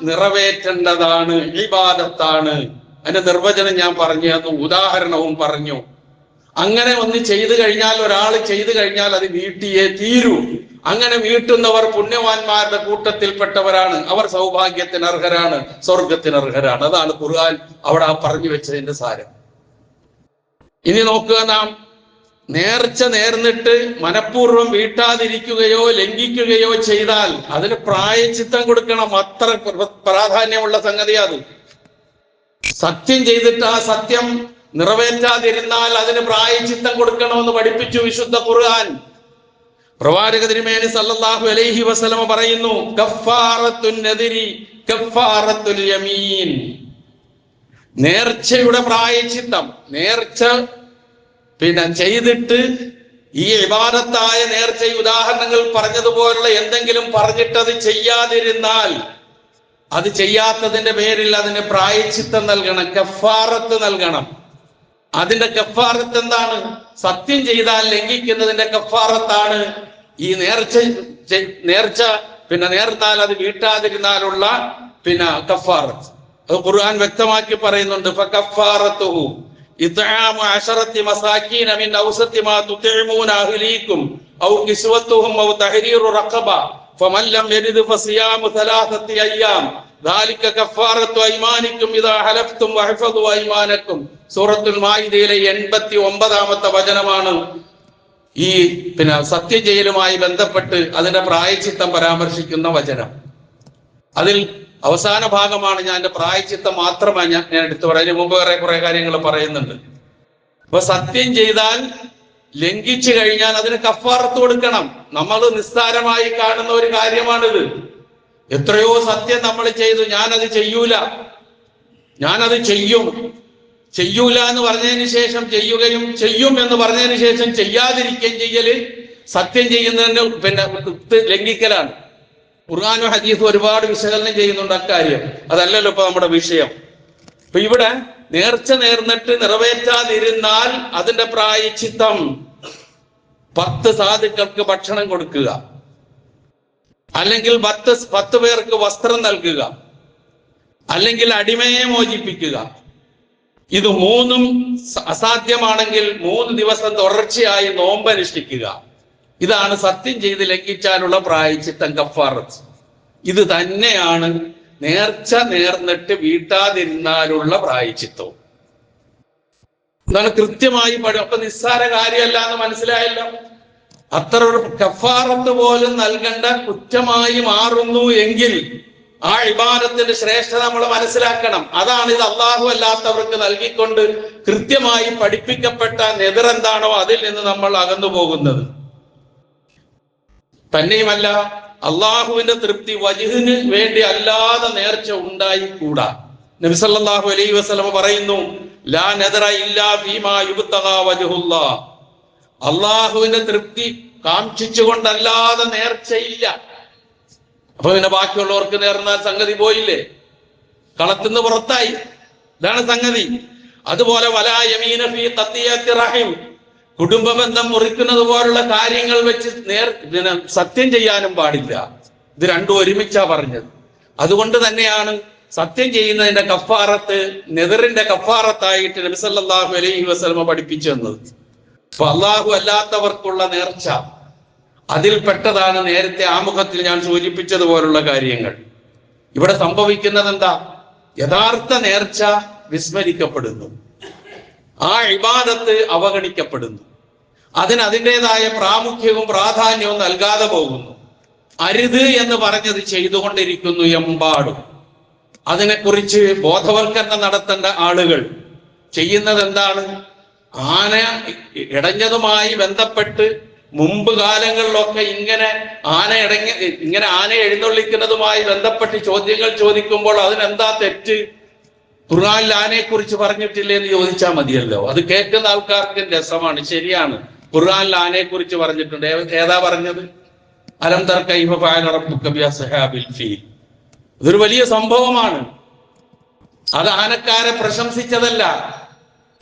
[SPEAKER 1] നിറവേറ്റേണ്ടതാണ്, ഇബാദത്താണ്. അതിന്റെ നിർവചനം ഞാൻ പറഞ്ഞു തന്നു, ഉദാഹരണവും പറഞ്ഞു. അങ്ങനെ ഒന്ന് ചെയ്തു കഴിഞ്ഞാൽ, ഒരാൾ ചെയ്തു കഴിഞ്ഞാൽ അത് വീട്ടിയേ തീരൂ. അങ്ങനെ വീട്ടുന്നവർ പുണ്യവാന്മാരുടെ കൂട്ടത്തിൽപ്പെട്ടവരാണ്. അവർ സൗഭാഗ്യത്തിന് അർഹരാണ്, സ്വർഗത്തിന് അർഹരാണ്. അതാണ് ഖുർആൻ അവിടെ പറഞ്ഞു വെച്ചതിന്റെ സാരം. ഇനി നോക്കുക, നാം നേർച്ച നേർന്നിട്ട് മനഃപൂർവ്വം വീട്ടാതിരിക്കുകയോ ലംഘിക്കുകയോ ചെയ്താൽ അതിന് പ്രായശ്ചിത്തം കൊടുക്കണം. അത്ര പ്രാധാന്യമുള്ള സംഗതി അത്. സത്യം ചെയ്തിട്ട് ആ സത്യം നിറവേറ്റാതിരുന്നാൽ അതിന് പ്രായശ്ചിത്തം കൊടുക്കണമെന്ന് പഠിപ്പിച്ചു വിശുദ്ധ ഖുർആൻ. പ്രവാചക തിരുമേനി സല്ലല്ലാഹു അലൈഹി വസല്ലമ പറയുന്നു, കഫാറത്തുൻ നദിരി കഫാറത്തുൽ യമീൻ. നേർച്ചയുടെ പ്രായശ്ചിത്തം, നേർച്ച ചെയ്തിട്ട് ഈ ഇബാദത്തായ നേർച്ച, ഉദാഹരണങ്ങൾ പറഞ്ഞതുപോലുള്ള എന്തെങ്കിലും പറഞ്ഞിട്ടത് ചെയ്യാതിരുന്നാൽ, അത് ചെയ്യാത്തതിന്റെ പേരിൽ അതിന് പ്രായശ്ചിത്തം നൽകണം, കഫാറത്ത് നൽകണം. അതിന്റെ കഫാറത്ത് എന്താണ്? സത്യം ചെയ്താൽ ലംഘിക്കുന്നതിന്റെ കഫാറത്താണ് ഈ നേർച്ച നേർന്നാൽ അത് വീട്ടാതിരുന്നാലുള്ള പിന്നെ കഫാറത്ത്. അത് ഖുർആൻ വ്യക്തമാക്കി പറയുന്നുണ്ട്. ഫകഫാറത്തുഹു ഇത്ആമു 10 മസാകീന മിൻ ഔസതി മാ തുത്ഇമൂന അഹ്ലീകും ഔ കിസ്വത്തുഹും ഔ തഹരീറു റഖബ ഫമൻ ലം യജിദ് ഫസിയാമു 3 അയ്യാം ദാലിക കഫാറത്തു അയ്മാനിക്കും ഇദാ ഹലഫ്തും വഹഫദു അയ്മാനക്കും. സൂറത്തുൽ മാഇദയിലെ 89-ാമത്തെ വചനമാണ് ഈ പിന്നെ സത്യം ചെയ്യലുമായി ബന്ധപ്പെട്ട് അതിന്റെ പ്രായശ്ചിത്തം പരാമർശിക്കുന്ന വചനം. അതിൽ അവസാന ഭാഗമാണ് ഞാൻ എന്റെ പ്രായശ്ചിത്തം മാത്രമാണ് ഞാൻ എടുത്തു പറയാം. അതിന് മുമ്പ് കുറെ കാര്യങ്ങൾ പറയുന്നുണ്ട്. അപ്പൊ സത്യം ചെയ്താൽ ലംഘിച്ചു കഴിഞ്ഞാൽ അതിന് കഫാറത്ത് കൊടുക്കണം. നമ്മൾ നിസ്സാരമായി കാണുന്ന ഒരു കാര്യമാണിത്. എത്രയോ സത്യം നമ്മൾ ചെയ്തു, ഞാനത് ചെയ്യൂല, ഞാനത് ചെയ്യൂല എന്ന് പറഞ്ഞതിന് ശേഷം ചെയ്യുകയും ചെയ്യും എന്ന് പറഞ്ഞതിന് ശേഷം ചെയ്യാതിരിക്കുകയും ചെയ്യല് സത്യം ചെയ്യുന്നതിന്റെ പിന്നെ ലംഘിക്കലാണ്. ഖുർആനും ഹദീസും ഒരുപാട് വിശകലനം ചെയ്യുന്നുണ്ട് അക്കാര്യം. അതല്ലല്ലോ ഇപ്പൊ നമ്മുടെ വിഷയം. ഇപ്പൊ ഇവിടെ നേർച്ച നേർന്നിട്ട് നിറവേറ്റാതിരുന്നാൽ അതിന്റെ പ്രായശ്ചിത്തം 10 സാധുക്കൾക്ക് ഭക്ഷണം കൊടുക്കുക, അല്ലെങ്കിൽ 10 പേർക്ക് വസ്ത്രം നൽകുക, അല്ലെങ്കിൽ അടിമയെ മോചിപ്പിക്കുക. ഇത് 3ഉം അസാധ്യമാണെങ്കിൽ 3 ദിവസം തുടർച്ചയായി നോമ്പനുഷ്ഠിക്കുക. ഇതാണ് സത്യം ചെയ്ത് ലംഘിച്ചാലുള്ള പ്രായശ്ചിത്തം, കഫാറത്ത്. ഇത് തന്നെയാണ് നേർച്ച നേർന്നിട്ട് വീട്ടാതിരുന്നാലുള്ള പ്രായശ്ചിത്തവും. ഇതാണ് കൃത്യമായി അപ്പൊ നിസ്സാര കാര്യമല്ല എന്ന് മനസ്സിലായല്ലോ. അത്ര ഒരു കഫാറത്ത് പോലും നൽകേണ്ട കുറ്റമായി മാറുന്നു എങ്കിൽ ആ ഇബാദത്തിന്റെ ശ്രേഷ്ഠത നമ്മൾ മനസ്സിലാക്കണം. അതാണ് ഇത് അള്ളാഹു അല്ലാത്തവർക്ക് നൽകിക്കൊണ്ട് കൃത്യമായി പഠിപ്പിക്കപ്പെട്ട നെതിർ എന്താണോ അതിൽ നിന്ന് നമ്മൾ അകന്നു പോകുന്നത്. തന്നെയുമല്ല, അള്ളാഹുവിന്റെ തൃപ്തി വജ്ഹിന് വേണ്ടി അല്ലാതെ നേർച്ച ഉണ്ടായിക്കൂടാ. നബി സല്ലല്ലാഹു അലൈഹി വസല്ലം പറയുന്നു, ലാ നദറ ഇല്ലാ ഫീമാ യുബ്തഗാ വജ്ഹുല്ലാഹ്. അള്ളാഹുവിന്റെ തൃപ്തി കാക്ഷിച്ചുകൊണ്ടല്ലാതെ നേർച്ചയില്ല. അപ്പൊ പിന്നെ ബാക്കിയുള്ളവർക്ക് നേർന്നാൽ സംഗതി പോയില്ലേ, കളത്തുനിന്ന് പുറത്തായി. ഇതാണ് സംഗതി. അതുപോലെ വലാ യമീന ഫീ ഖത്തിയത്തി റഹിം, കുടുംബ ബന്ധം മുറിക്കുന്നത് പോലുള്ള കാര്യങ്ങൾ വെച്ച് സത്യം ചെയ്യാനും പാടില്ല. ഇത് രണ്ടും ഒരുമിച്ചാ പറഞ്ഞത്. അതുകൊണ്ട് തന്നെയാണ് സത്യം ചെയ്യുന്നതിന്റെ കഫാറത്ത് നെതിറിന്റെ കഫാറത്തായിട്ട് നബി സല്ലല്ലാഹു അലൈഹി വസല്ലം പഠിപ്പിച്ചു തന്നത്. അപ്പൊ അള്ളാഹു അല്ലാത്തവർക്കുള്ള നേർച്ച അതിൽപ്പെട്ടതാണ് നേരത്തെ ആമുഖത്തിൽ ഞാൻ സൂചിപ്പിച്ചതുപോലുള്ള കാര്യങ്ങൾ. ഇവിടെ സംഭവിക്കുന്നത് എന്താ? യഥാർത്ഥ നേർച്ച വിസ്മരിക്കപ്പെടുന്നു, ആ ഇബാദത്ത് അവഗണിക്കപ്പെടുന്നു, അതിന് അതിൻ്റെതായ പ്രാമുഖ്യവും പ്രാധാന്യവും നൽകാതെ പോകുന്നു. അരുത് എന്ന് പറഞ്ഞത് ചെയ്തുകൊണ്ടിരിക്കുന്നു എമ്പാടും. അതിനെക്കുറിച്ച് ബോധവൽക്കരണം നടത്തേണ്ട ആളുകൾ ചെയ്യുന്നത് എന്താണ്? ആന ഇടഞ്ഞതുമായി ബന്ധപ്പെട്ട് മുമ്പ് കാലങ്ങളിലൊക്കെ ഇങ്ങനെ ആന എഴുന്നള്ളിക്കുന്നതുമായി ബന്ധപ്പെട്ട് ചോദ്യങ്ങൾ ചോദിക്കുമ്പോൾ അതിനെന്താ തെറ്റ്? ഖുർആനിൽ ആനയെ കുറിച്ച് പറഞ്ഞിട്ടില്ലേ എന്ന് ചോദിച്ചാൽ മതിയല്ലോ. അത് കേൾക്കുന്ന ആൾക്കാർക്ക് രസമാണ്. ശരിയാണ്, ഖുർആനിൽ ആനയെ കുറിച്ച് പറഞ്ഞിട്ടുണ്ട്. ഏതാ പറഞ്ഞത്? അലം തർ കൈഫ ഫഅല റബ്ബുക ബിഅസ്ഹാബിൽ ഫീൽ. ഇതൊരു വലിയ സംഭവമാണ്. അത് ആനക്കാരെ പ്രശംസിച്ചതല്ല,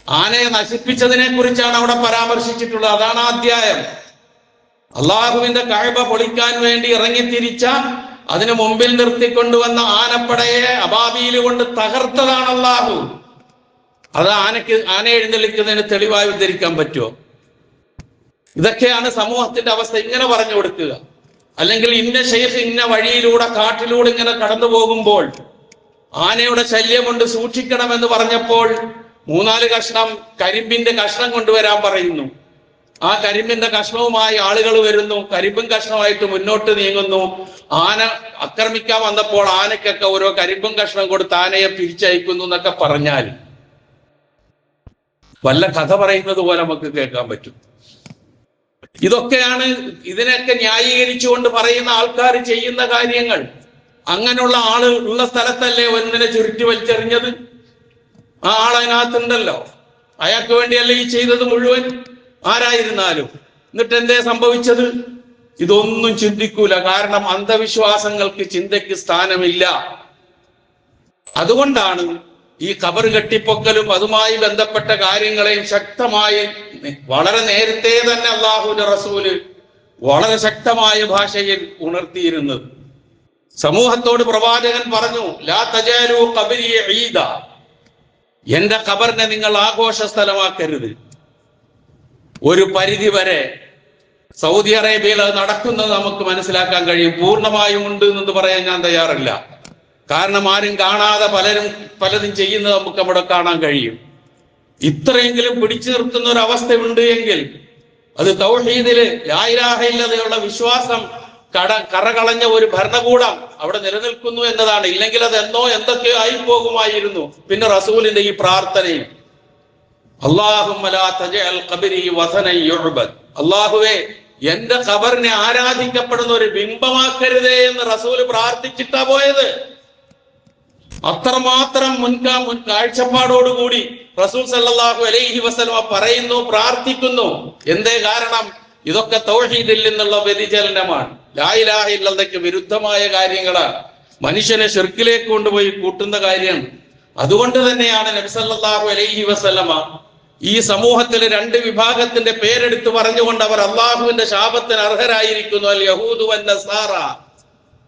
[SPEAKER 1] ആനയെ നശിപ്പിച്ചതിനെ കുറിച്ചാണ് അവിടെ പരാമർശിച്ചിട്ടുള്ളത്. അതാണ് ആ അധ്യായം. അള്ളാഹുവിന്റെ കഅബ പൊളിക്കാൻ വേണ്ടി ഇറങ്ങിത്തിരിച്ച, അതിനു മുമ്പിൽ നിർത്തിക്കൊണ്ടുവന്ന ആനപ്പടയെ അബാബീൽ കൊണ്ട് തകർത്തതാണ് അള്ളാഹു. അത് ആന എഴുന്നള്ളിക്കുന്നതിന് തെളിവായി ഉദ്ധരിക്കാൻ പറ്റുമോ? ഇതൊക്കെയാണ് സമൂഹത്തിന്റെ അവസ്ഥ. ഇങ്ങനെ പറഞ്ഞു കൊടുക്കുക. അല്ലെങ്കിൽ ഇന്ന ശൈഖ് ഇന്ന വഴിയിലൂടെ കാട്ടിലൂടെ ഇങ്ങനെ കടന്നു പോകുമ്പോൾ ആനയുടെ ശല്യം കൊണ്ട് സൂക്ഷിക്കണമെന്ന് പറഞ്ഞപ്പോൾ 3-4 കഷ്ണം കരിമ്പിന്റെ കഷ്ണം കൊണ്ടുവരാൻ പറയുന്നു. ആ കരിമ്പിന്റെ കഷ്ണവുമായി ആളുകൾ വരുന്നു, കരിമ്പും കഷ്ണമായിട്ട് മുന്നോട്ട് നീങ്ങുന്നു. ആന ആക്രമിക്കാൻ വന്നപ്പോൾ ആനയ്ക്കൊക്കെ ഓരോ കരിമ്പും കഷ്ണം കൊടുത്ത് ആനയെ പിരിച്ചയക്കുന്നു എന്നൊക്കെ പറഞ്ഞാൽ വല്ല കഥ പറയുന്നത് പോലെ നമുക്ക് കേൾക്കാൻ പറ്റും. ഇതൊക്കെയാണ് ഇതിനൊക്കെ ന്യായീകരിച്ചുകൊണ്ട് പറയുന്ന ആൾക്കാർ ചെയ്യുന്ന കാര്യങ്ങൾ. അങ്ങനെയുള്ള ആള് ഉള്ള സ്ഥലത്തല്ലേ ഒന്നിനെ ചുരുട്ടി വലിച്ചെറിഞ്ഞത്? ആ ആളതിനകത്തുണ്ടല്ലോ, അയാൾക്ക് വേണ്ടിയല്ലേ ഈ ചെയ്തത് മുഴുവൻ, ആരായിരുന്നാലും. എന്നിട്ട് എന്തേ സംഭവിച്ചത്? ഇതൊന്നും ചിന്തിക്കൂല. കാരണം അന്ധവിശ്വാസങ്ങൾക്ക് ചിന്തയ്ക്ക് സ്ഥാനമില്ല. അതുകൊണ്ടാണ് ഈ ഖബർ കെട്ടിപ്പൊക്കലും അതുമായി ബന്ധപ്പെട്ട കാര്യങ്ങളെയും ശക്തമായി വളരെ നേരത്തെ തന്നെ അല്ലാഹുവിന്റെ റസൂല് വളരെ ശക്തമായ ഭാഷയിൽ ഉണർത്തിയിരുന്നത്. സമൂഹത്തോട് പ്രവാചകൻ പറഞ്ഞു, ലാ തജാലു ഖബരി ഈദ, എന്റെ ഖബറിനെ നിങ്ങൾ ആഘോഷ സ്ഥലമാക്കരുത്. ഒരു പരിധി വരെ സൗദി അറേബ്യയിൽ അത് നടക്കുന്നത് നമുക്ക് മനസ്സിലാക്കാൻ കഴിയും. പൂർണ്ണമായും ഉണ്ട് എന്ന് പറയാൻ ഞാൻ തയ്യാറല്ല. കാരണം ആരും കാണാതെ പലതും ചെയ്യുന്നത് നമുക്ക് അവിടെ കാണാൻ കഴിയും. ഇത്രയെങ്കിലും പിടിച്ചു നിർത്തുന്ന ഒരു അവസ്ഥ ഉണ്ട് എങ്കിൽ അത് തൗഹീദില് ലാ ഇലാഹ ഇല്ലല്ലയുള്ള വിശ്വാസം കറകളഞ്ഞ ഒരു ഭരണകൂടം അവിടെ നിലനിൽക്കുന്നു എന്നതാണ്. ഇല്ലെങ്കിൽ അത് എന്നോ എന്തൊക്കെയോ ആയി പോകുമായിരുന്നു. പിന്നെ റസൂലിന്റെ ഈ പ്രാർത്ഥനയും, അല്ലാഹുമ്മ ലാ തജഅൽ ഖബരി വസനൻ യുഅബദ്, അല്ലാഹുവേ എന്റെ ഖബറിനെ ആരാധിക്കപ്പെടുന്ന ഒരു ബിംബമാക്കരുതേ എന്ന് റസൂൽ പ്രാർത്ഥിച്ചിട്ടാ പോയത്. അത്രമാത്രം കാഴ്ചപ്പാടോടുകൂടി റസൂൽ സല്ലല്ലാഹു അലൈഹി വസല്ലമ പറയുന്നു, പ്രാർത്ഥിക്കുന്നു. എന്തേ കാരണം? ഇതൊക്കെ തൗഹീദിൽ നിന്നുള്ള വ്യതിചലനമാണ്, ലാ ഇലാഹ ഇല്ലല്ലഹയ്ക്ക് വിരുദ്ധമായ കാര്യങ്ങളാണ്, മനുഷ്യനെ ശിർക്കിലേക്ക് കൊണ്ടുപോയി കൂട്ടുന്ന കാര്യമാണ്. അതുകൊണ്ട് തന്നെയാണ് നബി സല്ലല്ലാഹു അലൈഹി വസല്ലമ ഈ സമൂഹത്തിലെ രണ്ട് വിഭാഗത്തിന്റെ പേരെടുത്ത് പറഞ്ഞുകൊണ്ട് അവർ അള്ളാഹുവിന്റെ ശാപത്തിന് അർഹരായിരിക്കുന്നു, അൽ യഹൂദു വൻ നസാറ.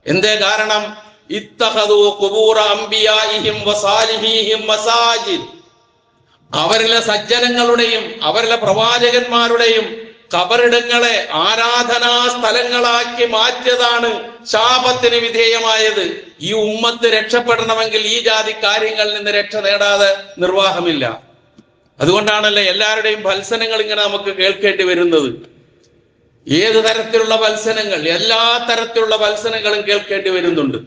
[SPEAKER 1] എന്തേ കാരണം? ഇത്തഖദൂ ഖുബൂറ അംബിയാഇഹിം വസാലിഹീഹിം മസാജിദ്, അവരിലെ സജ്ജനങ്ങളുടെയും അവരിലെ പ്രവാചകന്മാരുടെയും ഖബറിടങ്ങളെ ആരാധനാ സ്ഥലങ്ങളാക്കി മാറ്റിയതാണ് ശാപത്തിന് വിധേയമായത്. ഈ ഉമ്മത്ത് രക്ഷപ്പെടണമെങ്കിൽ ഈ ജാതി കാര്യങ്ങളിൽ നിന്ന് രക്ഷ നേടാതെ നിർവാഹമില്ല. അതുകൊണ്ടാണല്ലേ എല്ലാവരുടെയും ഭത്സനങ്ങൾ ഇങ്ങനെ നമുക്ക് കേൾക്കേണ്ടി വരുന്നത്. ഏത് തരത്തിലുള്ള ഭത്സനങ്ങൾ? എല്ലാ തരത്തിലുള്ള ഭത്സനങ്ങളും കേൾക്കേണ്ടി വരുന്നുണ്ട്.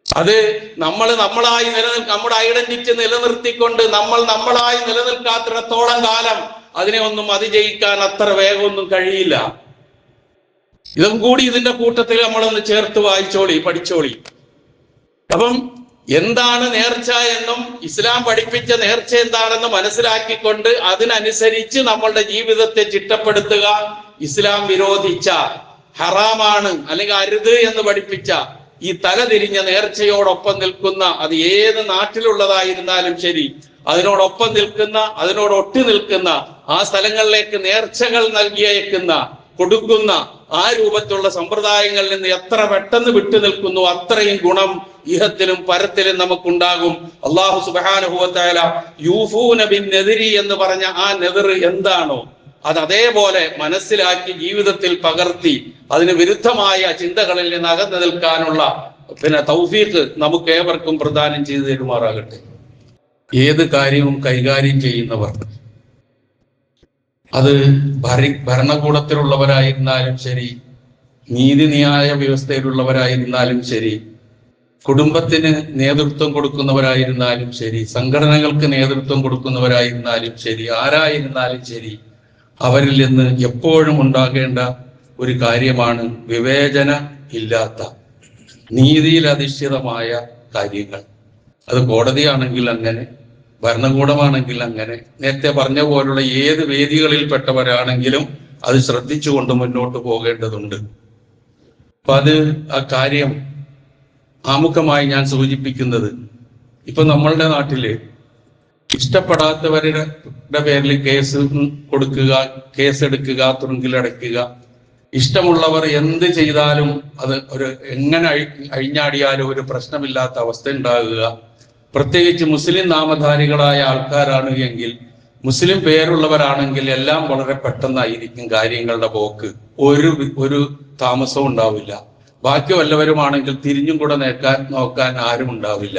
[SPEAKER 1] അത് നമ്മളായി നമ്മുടെ ഐഡന്റിറ്റി നിലനിർത്തിക്കൊണ്ട് നമ്മളായി നിലനിൽക്കാത്തിടത്തോളം കാലം അതിനെ ഒന്നും അതിജയിക്കാൻ അത്ര വേഗമൊന്നും കഴിയില്ല. ഇതും കൂടി ഇതിന്റെ കൂട്ടത്തിൽ നമ്മളൊന്ന് ചേർത്ത് വായിച്ചോളി, പഠിച്ചോളി. അപ്പം എന്താണ് നേർച്ച എന്നും ഇസ്ലാം പഠിപ്പിച്ച നേർച്ച എന്താണെന്ന് മനസ്സിലാക്കിക്കൊണ്ട് അതിനനുസരിച്ച് നമ്മളുടെ ജീവിതത്തെ ചിട്ടപ്പെടുത്തുക. ഇസ്ലാം വിരോധിച്ച, ഹറാമാണ് അല്ലെങ്കിൽ അരുത് എന്ന് പഠിപ്പിച്ച ഈ തലതിരിഞ്ഞ നേർച്ചയോടൊപ്പം നിൽക്കുന്ന, അത് ഏത് നാട്ടിലുള്ളതായിരുന്നാലും ശരി, അതിനോടൊപ്പം നിൽക്കുന്ന, അതിനോടൊട്ടി നിൽക്കുന്ന, ആ സ്ഥലങ്ങളിലേക്ക് നേർച്ചകൾ നൽകിയേക്കുന്ന, കൊടുക്കുന്ന ആ രൂപത്തിലുള്ള സമ്പ്രദായങ്ങളിൽ നിന്ന് എത്ര പെട്ടെന്ന് വിട്ടു നിൽക്കുന്നു അത്രയും ഗുണം ഇഹത്തിലും പരത്തിലും നമുക്കുണ്ടാകും. അല്ലാഹു സുബ്ഹാനഹു വ തആല യൂഫൂന ബിൻ നദിരി എന്ന് പറഞ്ഞ ആ നെതിർ എന്താണോ അത് അതേപോലെ മനസ്സിലാക്കി ജീവിതത്തിൽ പകർത്തി അതിന് വിരുദ്ധമായ ചിന്തകളിൽ നിന്ന് അകന്നു നിൽക്കാനുള്ള തൗഫീഖ് നമുക്ക് ഏവർക്കും പ്രദാനം ചെയ്തു തരുമാറാകട്ടെ. ഏത് കാര്യവും കൈകാര്യം ചെയ്യുന്നവർ, അത് ഭരണകൂടത്തിലുള്ളവരായിരുന്നാലും ശരി, നീതിന്യായ വ്യവസ്ഥയിലുള്ളവരായിരുന്നാലും ശരി, കുടുംബത്തിന് നേതൃത്വം കൊടുക്കുന്നവരായിരുന്നാലും ശരി, സംഘടനകൾക്ക് നേതൃത്വം കൊടുക്കുന്നവരായിരുന്നാലും ശരി, ആരായിരുന്നാലും ശരി, അവരിൽ നിന്ന് എപ്പോഴും ഉണ്ടാകേണ്ട ഒരു കാര്യമാണ് വിവേചന ഇല്ലാത്ത നീതിയിൽ അധിഷ്ഠിതമായ കാര്യങ്ങൾ. അത് കോടതിയാണെങ്കിൽ അങ്ങനെ, ഭരണകൂടമാണെങ്കിൽ അങ്ങനെ, നേരത്തെ പറഞ്ഞ പോലുള്ള ഏത് വേദികളിൽപ്പെട്ടവരാണെങ്കിലും അത് ശ്രദ്ധിച്ചുകൊണ്ട് മുന്നോട്ട് പോകേണ്ടതുണ്ട്. അപ്പൊ ആ കാര്യം ആമുഖമായി ഞാൻ സൂചിപ്പിക്കുന്നത്, ഇപ്പൊ നമ്മളുടെ നാട്ടില് ഇഷ്ടപ്പെടാത്തവരുടെ പേരിൽ കേസ് കൊടുക്കുക, കേസെടുക്കുക, തുറുങ്കിലടയ്ക്കുക, ഇഷ്ടമുള്ളവർ എന്ത് ചെയ്താലും അത് എങ്ങനെ അഴിഞ്ഞാടിയാലും ഒരു പ്രശ്നമില്ലാത്ത അവസ്ഥ ഉണ്ടാകുക. പ്രത്യേകിച്ച് മുസ്ലിം നാമധാരികളായ ആൾക്കാരാണ് എങ്കിൽ, മുസ്ലിം പേരുള്ളവരാണെങ്കിൽ എല്ലാം വളരെ പെട്ടെന്നായിരിക്കും കാര്യങ്ങളുടെ പോക്ക്, ഒരു താമസവും ഉണ്ടാവില്ല. ബാക്കി വല്ലവരുമാണെങ്കിൽ തിരിഞ്ഞും കൂടെ നോക്കാൻ ആരും ഉണ്ടാവില്ല.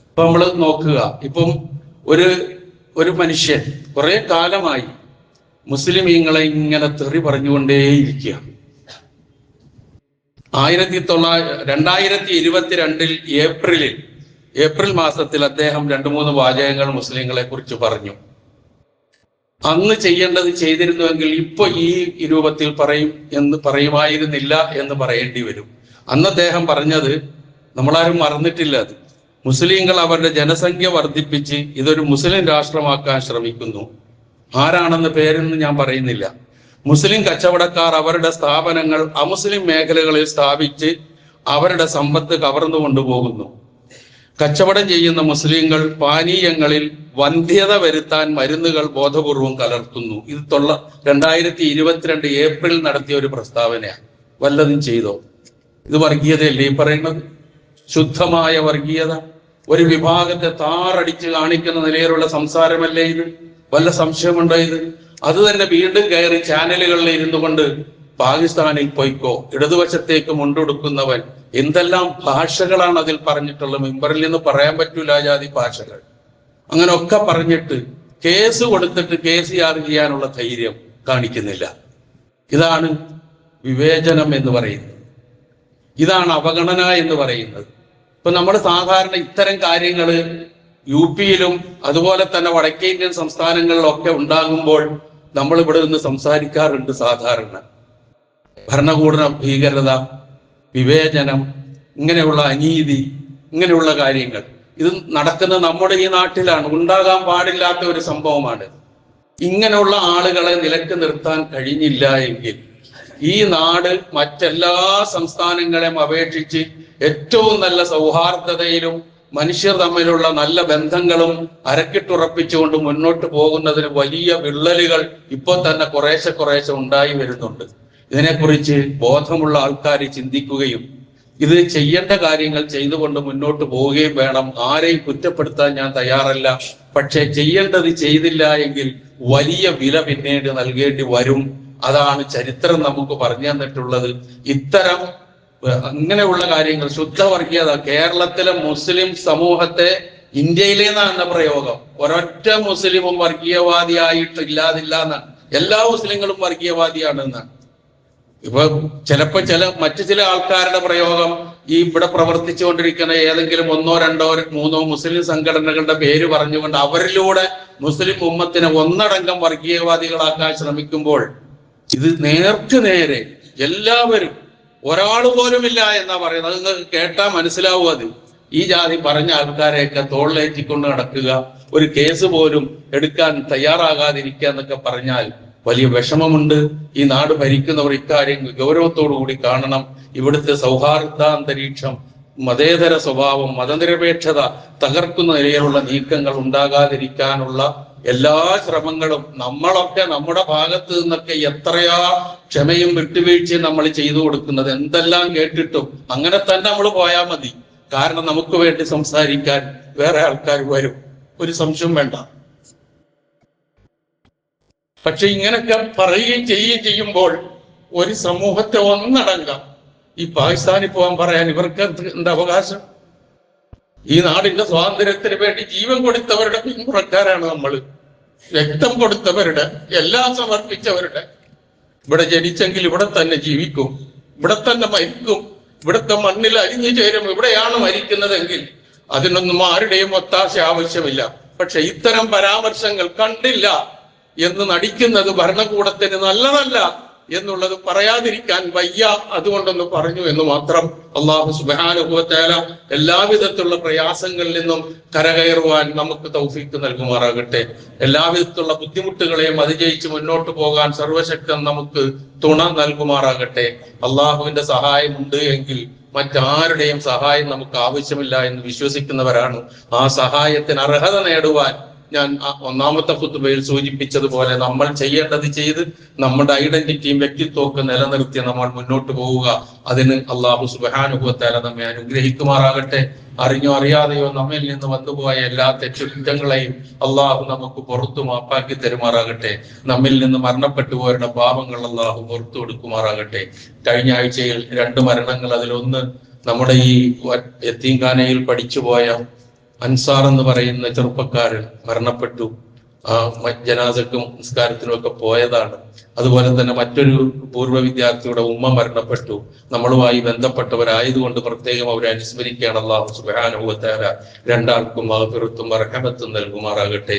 [SPEAKER 1] അപ്പൊ നമ്മൾ നോക്കുക, ഇപ്പം ഒരു മനുഷ്യൻ കുറെ കാലമായി മുസ്ലിമീങ്ങളെ ഇങ്ങനെ തെറി പറഞ്ഞുകൊണ്ടേയിരിക്കുക. 2022 ഏപ്രിൽ മാസത്തിൽ അദ്ദേഹം 2-3 വാചകങ്ങൾ മുസ്ലിങ്ങളെ കുറിച്ച് പറഞ്ഞു. അന്ന് ചെയ്യേണ്ടത് ചെയ്തിരുന്നുവെങ്കിൽ ഇപ്പൊ ഈ രൂപത്തിൽ പറയുമായിരുന്നില്ല എന്ന് പറയേണ്ടി വരും. അന്ന് അദ്ദേഹം പറഞ്ഞത് നമ്മളാരും മറന്നിട്ടില്ല. അത് മുസ്ലിങ്ങൾ അവരുടെ ജനസംഖ്യ വർദ്ധിപ്പിച്ച് ഇതൊരു മുസ്ലിം രാഷ്ട്രമാക്കാൻ ശ്രമിക്കുന്നു. ആരാണെന്ന് പേരൊന്നും ഞാൻ പറയുന്നില്ല. മുസ്ലിം കച്ചവടക്കാർ അവരുടെ സ്ഥാപനങ്ങൾ അമുസ്ലിം മേഖലകളിൽ സ്ഥാപിച്ച് അവരുടെ സമ്പത്ത് കവർന്നു കൊണ്ടുപോകുന്നു. കച്ചവടം ചെയ്യുന്ന മുസ്ലിങ്ങൾ പാനീയങ്ങളിൽ വന്ധ്യത വരുത്താൻ മരുന്നുകൾ ബോധപൂർവം കലർത്തുന്നു. ഇത് 2022 ഏപ്രിൽ നടത്തിയ ഒരു പ്രസ്താവനയാണ്. വല്ലതും ചെയ്തോ? ഇത് വർഗീയതയല്ലേ ഈ പറയുന്നത്? ശുദ്ധമായ വർഗീയത, ഒരു വിഭാഗത്തെ താറടിച്ച് കാണിക്കുന്ന നിലയിലുള്ള സംസാരമല്ലേ ഇത്? വല്ല സംശയമുണ്ടോ ഇത്? അത് തന്നെ വീണ്ടും കയറി ചാനലുകളിൽ ഇരുന്നു കൊണ്ട് പാകിസ്ഥാനിൽ പോയിക്കോ, ഇടതുവശത്തേക്ക് മുണ്ടെടുക്കുന്നവൻ, എന്തെല്ലാം ഭാഷകളാണ് അതിൽ പറഞ്ഞിട്ടുള്ളത്. മെമ്പറിൽ നിന്ന് പറയാൻ പറ്റൂല ജാതി ഭാഷകൾ. അങ്ങനെയൊക്കെ പറഞ്ഞിട്ട് കേസ് കൊടുത്തിട്ട് KCR ചെയ്യാനുള്ള ധൈര്യം കാണിക്കുന്നില്ല. ഇതാണ് വിവേചനം എന്ന് പറയുന്നത്, ഇതാണ് അവഗണന എന്ന് പറയുന്നത്. ഇപ്പൊ നമ്മൾ സാധാരണ ഇത്തരം കാര്യങ്ങൾ UP-യിലും അതുപോലെ തന്നെ വടക്കേ ഇന്ത്യൻ സംസ്ഥാനങ്ങളിലൊക്കെ ഉണ്ടാകുമ്പോൾ നമ്മൾ ഇവിടെ നിന്ന് സംസാരിക്കാറുണ്ട്. സാധാരണ ഭരണകൂട ഭീകരത, വിവേചനം, ഇങ്ങനെയുള്ള അനീതി, ഇങ്ങനെയുള്ള കാര്യങ്ങൾ ഇത് നടക്കുന്നത് നമ്മുടെ ഈ നാട്ടിലാണ്. ഉണ്ടാകാൻ പാടില്ലാത്ത ഒരു സംഭവമാണ്. ഇങ്ങനെയുള്ള ആളുകളെ നിലക്ക് നിർത്താൻ കഴിഞ്ഞില്ല എങ്കിൽ ഈ നാട് മറ്റെല്ലാ സംസ്ഥാനങ്ങളെയും അപേക്ഷിച്ച് ഏറ്റവും നല്ല സൗഹാർദ്ദതയിലും മനുഷ്യർ തമ്മിലുള്ള നല്ല ബന്ധങ്ങളും അരക്കിട്ടുറപ്പിച്ചുകൊണ്ട് മുന്നോട്ട് പോകുന്നതിന് വലിയ വിള്ളലുകൾ ഇപ്പോൾ തന്നെ കുറേശ്ശെ ഉണ്ടായി വരുന്നുണ്ട്. ഇതിനെക്കുറിച്ച് ബോധമുള്ള ആൾക്കാർ ചിന്തിക്കുകയും ഇത് ചെയ്യേണ്ട കാര്യങ്ങൾ ചെയ്തുകൊണ്ട് മുന്നോട്ട് പോവുകയും വേണം. ആരെയും കുറ്റപ്പെടുത്താൻ ഞാൻ തയ്യാറല്ല. പക്ഷെ ചെയ്യേണ്ടത് ചെയ്തില്ല എങ്കിൽ വലിയ വില പിന്നീട് നൽകേണ്ടി വരും. അതാണ് ചരിത്രം നമുക്ക് പറഞ്ഞു തന്നിട്ടുള്ളത്. ഇത്തരം അങ്ങനെയുള്ള കാര്യങ്ങൾ, ശുദ്ധവർഗീയത, കേരളത്തിലെ മുസ്ലിം സമൂഹത്തെ ഇന്ത്യയിലേന്നാണ് പ്രയോഗം. ഒരൊറ്റ മുസ്ലിമും വർഗീയവാദിയായിട്ടില്ലാതില്ല എന്നാണ്. എല്ലാ മുസ്ലിങ്ങളും വർഗീയവാദിയാണെന്നാണ്. ഇപ്പൊ ചിലപ്പോ മറ്റു ചില ആൾക്കാരുടെ പ്രയോഗം ഈ ഇവിടെ പ്രവർത്തിച്ചുകൊണ്ടിരിക്കുന്ന ഏതെങ്കിലും 1, 2, 3 മുസ്ലിം സംഘടനകളുടെ പേര് പറഞ്ഞുകൊണ്ട് അവരിലൂടെ മുസ്ലിം ഉമ്മത്തിനെ ഒന്നടങ്കം വർഗീയവാദികളാക്കാൻ ശ്രമിക്കുമ്പോൾ ഇത് നേർക്ക് നേരെ എല്ലാവരും, ഒരാൾ പോലുമില്ല എന്നാ പറയുന്നത്. അത് നിങ്ങൾക്ക് കേട്ടാൽ മനസ്സിലാവും. അത് ഈ ജാതി പറഞ്ഞ ആൾക്കാരെയൊക്കെ തോളിലേറ്റിക്കൊണ്ട് നടക്കുക, ഒരു കേസ് പോലും എടുക്കാൻ തയ്യാറാകാതിരിക്കുക എന്നൊക്കെ പറഞ്ഞാൽ വലിയ വിഷമമുണ്ട്. ഈ നാട് ഭരിക്കുന്നവർ ഇക്കാര്യം ഗൗരവത്തോടു കൂടി കാണണം. ഇവിടുത്തെ സൗഹാർദ്ദാന്തരീക്ഷം, മതേതര സ്വഭാവം, മതനിരപേക്ഷത തകർക്കുന്ന നിലയിലുള്ള നീക്കങ്ങൾ ഉണ്ടാകാതിരിക്കാനുള്ള എല്ലാ ശ്രമങ്ങളും നമ്മളൊക്കെ നമ്മുടെ ഭാഗത്ത് നിന്നൊക്കെ എത്രയാ ക്ഷമയും വിട്ടുവീഴ്ചയും നമ്മൾ ചെയ്തു കൊടുക്കുന്നത്. എന്തെല്ലാം കേട്ടിട്ടും അങ്ങനെ തന്നെ നമ്മൾ പോയാൽ മതി. കാരണം നമുക്ക് വേണ്ടി സംസാരിക്കാൻ വേറെ ആൾക്കാർ വരും, ഒരു സംശയം വേണ്ട. പക്ഷെ ഇങ്ങനൊക്കെ പറയുകയും ചെയ്യുമ്പോൾ ഒരു സമൂഹത്തെ ഒന്നടങ്കം ഈ പാകിസ്ഥാനിൽ പോകാൻ പറയാൻ ഇവർക്ക് എന്താ അവകാശം? ഈ നാടിന്റെ സ്വാതന്ത്ര്യത്തിന് വേണ്ടി ജീവൻ കൊടുത്തവരുടെ പിന്മുറക്കാരാണ് നമ്മൾ, രക്തം കൊടുത്തവരുടെ, എല്ലാം സമർപ്പിച്ചവരുടെ. ഇവിടെ ജനിച്ചെങ്കിൽ ഇവിടെ തന്നെ ജീവിക്കും, ഇവിടെ തന്നെ മരിക്കും, ഇവിടുത്തെ മണ്ണിൽ അരിഞ്ഞു ചേരും. ഇവിടെയാണ് മരിക്കുന്നതെങ്കിൽ അതിനൊന്നും ആരുടെയും ഒത്താശ ആവശ്യമില്ല. പക്ഷെ ഇത്തരം പരാമർശങ്ങൾ കണ്ടില്ല എന്ന് നടിക്കുന്നത് ഭരണകൂടത്തിന് നല്ലതല്ല എന്നുള്ളത് പറയാതിരിക്കാൻ വയ്യ. അതുകൊണ്ടൊന്ന് പറഞ്ഞു എന്ന് മാത്രം. അല്ലാഹു സുബ്ഹാനഹു വ തആല എല്ലാവിധത്തിലുള്ള പ്രയാസങ്ങളിൽ നിന്നും കരകയറുവാൻ നമുക്ക് തൗഫീഖ് നൽകുമാറാകട്ടെ. എല്ലാവിധത്തിലുള്ള ബുദ്ധിമുട്ടുകളെയും അതിജയിച്ച് മുന്നോട്ട് പോകാൻ സർവശക്തൻ നമുക്ക് തുണ നൽകുമാറാകട്ടെ. അള്ളാഹുവിന്റെ സഹായമുണ്ട് എങ്കിൽ മറ്റാരുടെയും സഹായം നമുക്ക് ആവശ്യമില്ല എന്ന് വിശ്വസിക്കുന്നവരാണ്. ആ സഹായത്തിന് അർഹത നേടുവാൻ ഞാൻ ഒന്നാമത്തെ ഖുത്ബയിൽ സൂചിപ്പിച്ചതുപോലെ നമ്മൾ ചെയ്യേണ്ടത് ചെയ്ത് നമ്മുടെ ഐഡന്റിറ്റിയും വ്യക്തിത്വമൊക്കെ നിലനിർത്തി നമ്മൾ മുന്നോട്ട് പോവുക. അതിന് അല്ലാഹു സുബ്ഹാനഹു വ തആല നമ്മെ അനുഗ്രഹിക്കുമാറാകട്ടെ. അറിഞ്ഞോ അറിയാതെയോ നമ്മിൽ നിന്ന് വന്നുപോയ എല്ലാ തെറ്റുകുറ്റങ്ങളെയും അള്ളാഹു നമുക്ക് പുറത്തു മാപ്പാക്കി തരുമാറാകട്ടെ. നമ്മിൽ നിന്ന് മരണപ്പെട്ടു പോരുടെ പാപങ്ങൾ അള്ളാഹു പുറത്തു കൊടുക്കുമാറാകട്ടെ. കഴിഞ്ഞ ആഴ്ചയിൽ 2 മരണങ്ങൾ, അതിലൊന്ന് നമ്മുടെ ഈ യത്തീംഖാനയിൽ പഠിച്ചുപോയ അൻസാർ എന്ന് പറയുന്ന ചെറുപ്പക്കാരൻ മരണപ്പെട്ടു. ജനാസക്കും നിസ്കാരത്തിനും ഒക്കെ പോയതാണ്. അതുപോലെ തന്നെ മറ്റൊരു പൂർവ്വ വിദ്യാർത്ഥിയുടെ ഉമ്മ മരണപ്പെട്ടു. നമ്മളുമായി ബന്ധപ്പെട്ടവരായതുകൊണ്ട് പ്രത്യേകം അവരെ അനുസ്മരിക്കുകയാണ്. അല്ലാഹു സുബ്ഹാനഹു വ തആല രണ്ടാൾക്കും മഗ്ഫിറത്തും റഹ്മത്തും നൽകുമാറാകട്ടെ.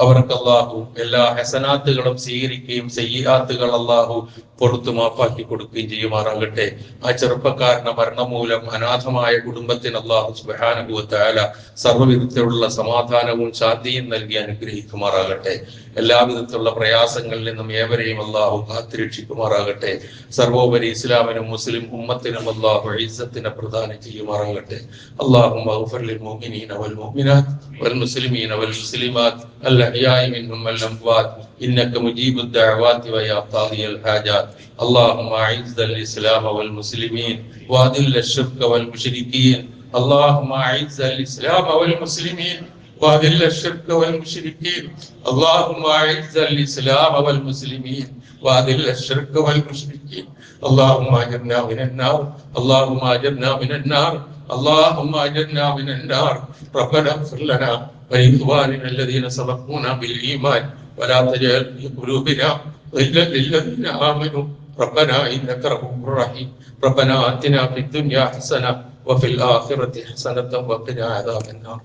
[SPEAKER 1] അവർക്ക് അള്ളാഹു എല്ലാ ഹസനാത്തുകളും സ്വീകരിക്കുകയും സയ്യിആത്തുകൾ അള്ളാഹു പുറത്തു മാപ്പാക്കി കൊടുക്കുകയും ചെയ്യുമാറാകട്ടെ. ആ ചെറുപ്പക്കാരന്റെ മരണം മൂലം അനാഥമായ കുടുംബത്തിന് അള്ളാഹു സുബ്ഹാനഹു വ തആല സർവ്വവിധത്തിലുള്ള സമാധാനവും ശാന്തിയും നൽകി അനുഗ്രഹിക്കുമാറാകട്ടെ. എല്ലാവിധത്തിലുള്ള പ്രയാസങ്ങളിൽ നിന്നും ഏവരെയും അള്ളാഹു കാത്തുരക്ഷിക്കുമാറാകട്ടെ. സർവോപരി ഇസ്ലാമിനും മുസ്ലിം ഉമ്മത്തിനും അള്ളാഹു ഇസ്സത്തിനെ പ്രദാനം ചെയ്യുമാറാകട്ടെ. അല്ലാഹുമ്മ ഗ്ഫിർ ലിൽ മുഅ്മിനീന വൽ മുഅ്മിനാത്ത് വൽ മുസ്ലിമീന വൽ മുസ്ലിമാത്ത് الأحياء منهم والأموات إنك مجيب الدعوات ويا قاضي الحاجات اللهم أعز الإسلام والمسلمين وأذل الشرك والمشركين اللهم أعز الإسلام والمسلمين وأذل الشرك والمشركين اللهم أعز الإسلام والمسلمين وأذل الشرك والمشركين اللهم أجرنا من النار اللهم أجرنا من النار اللهم أجرنا من النار ربنا اغفر لنا ولإخواننا الذين سبقونا بالإيمان ولا تجعل في قلوبنا غلا للذين آمنوا ربنا إنك رؤوف رحيم ربنا آتنا في الدنيا حسنة وفي الآخرة حسنة وقنا عذاب النار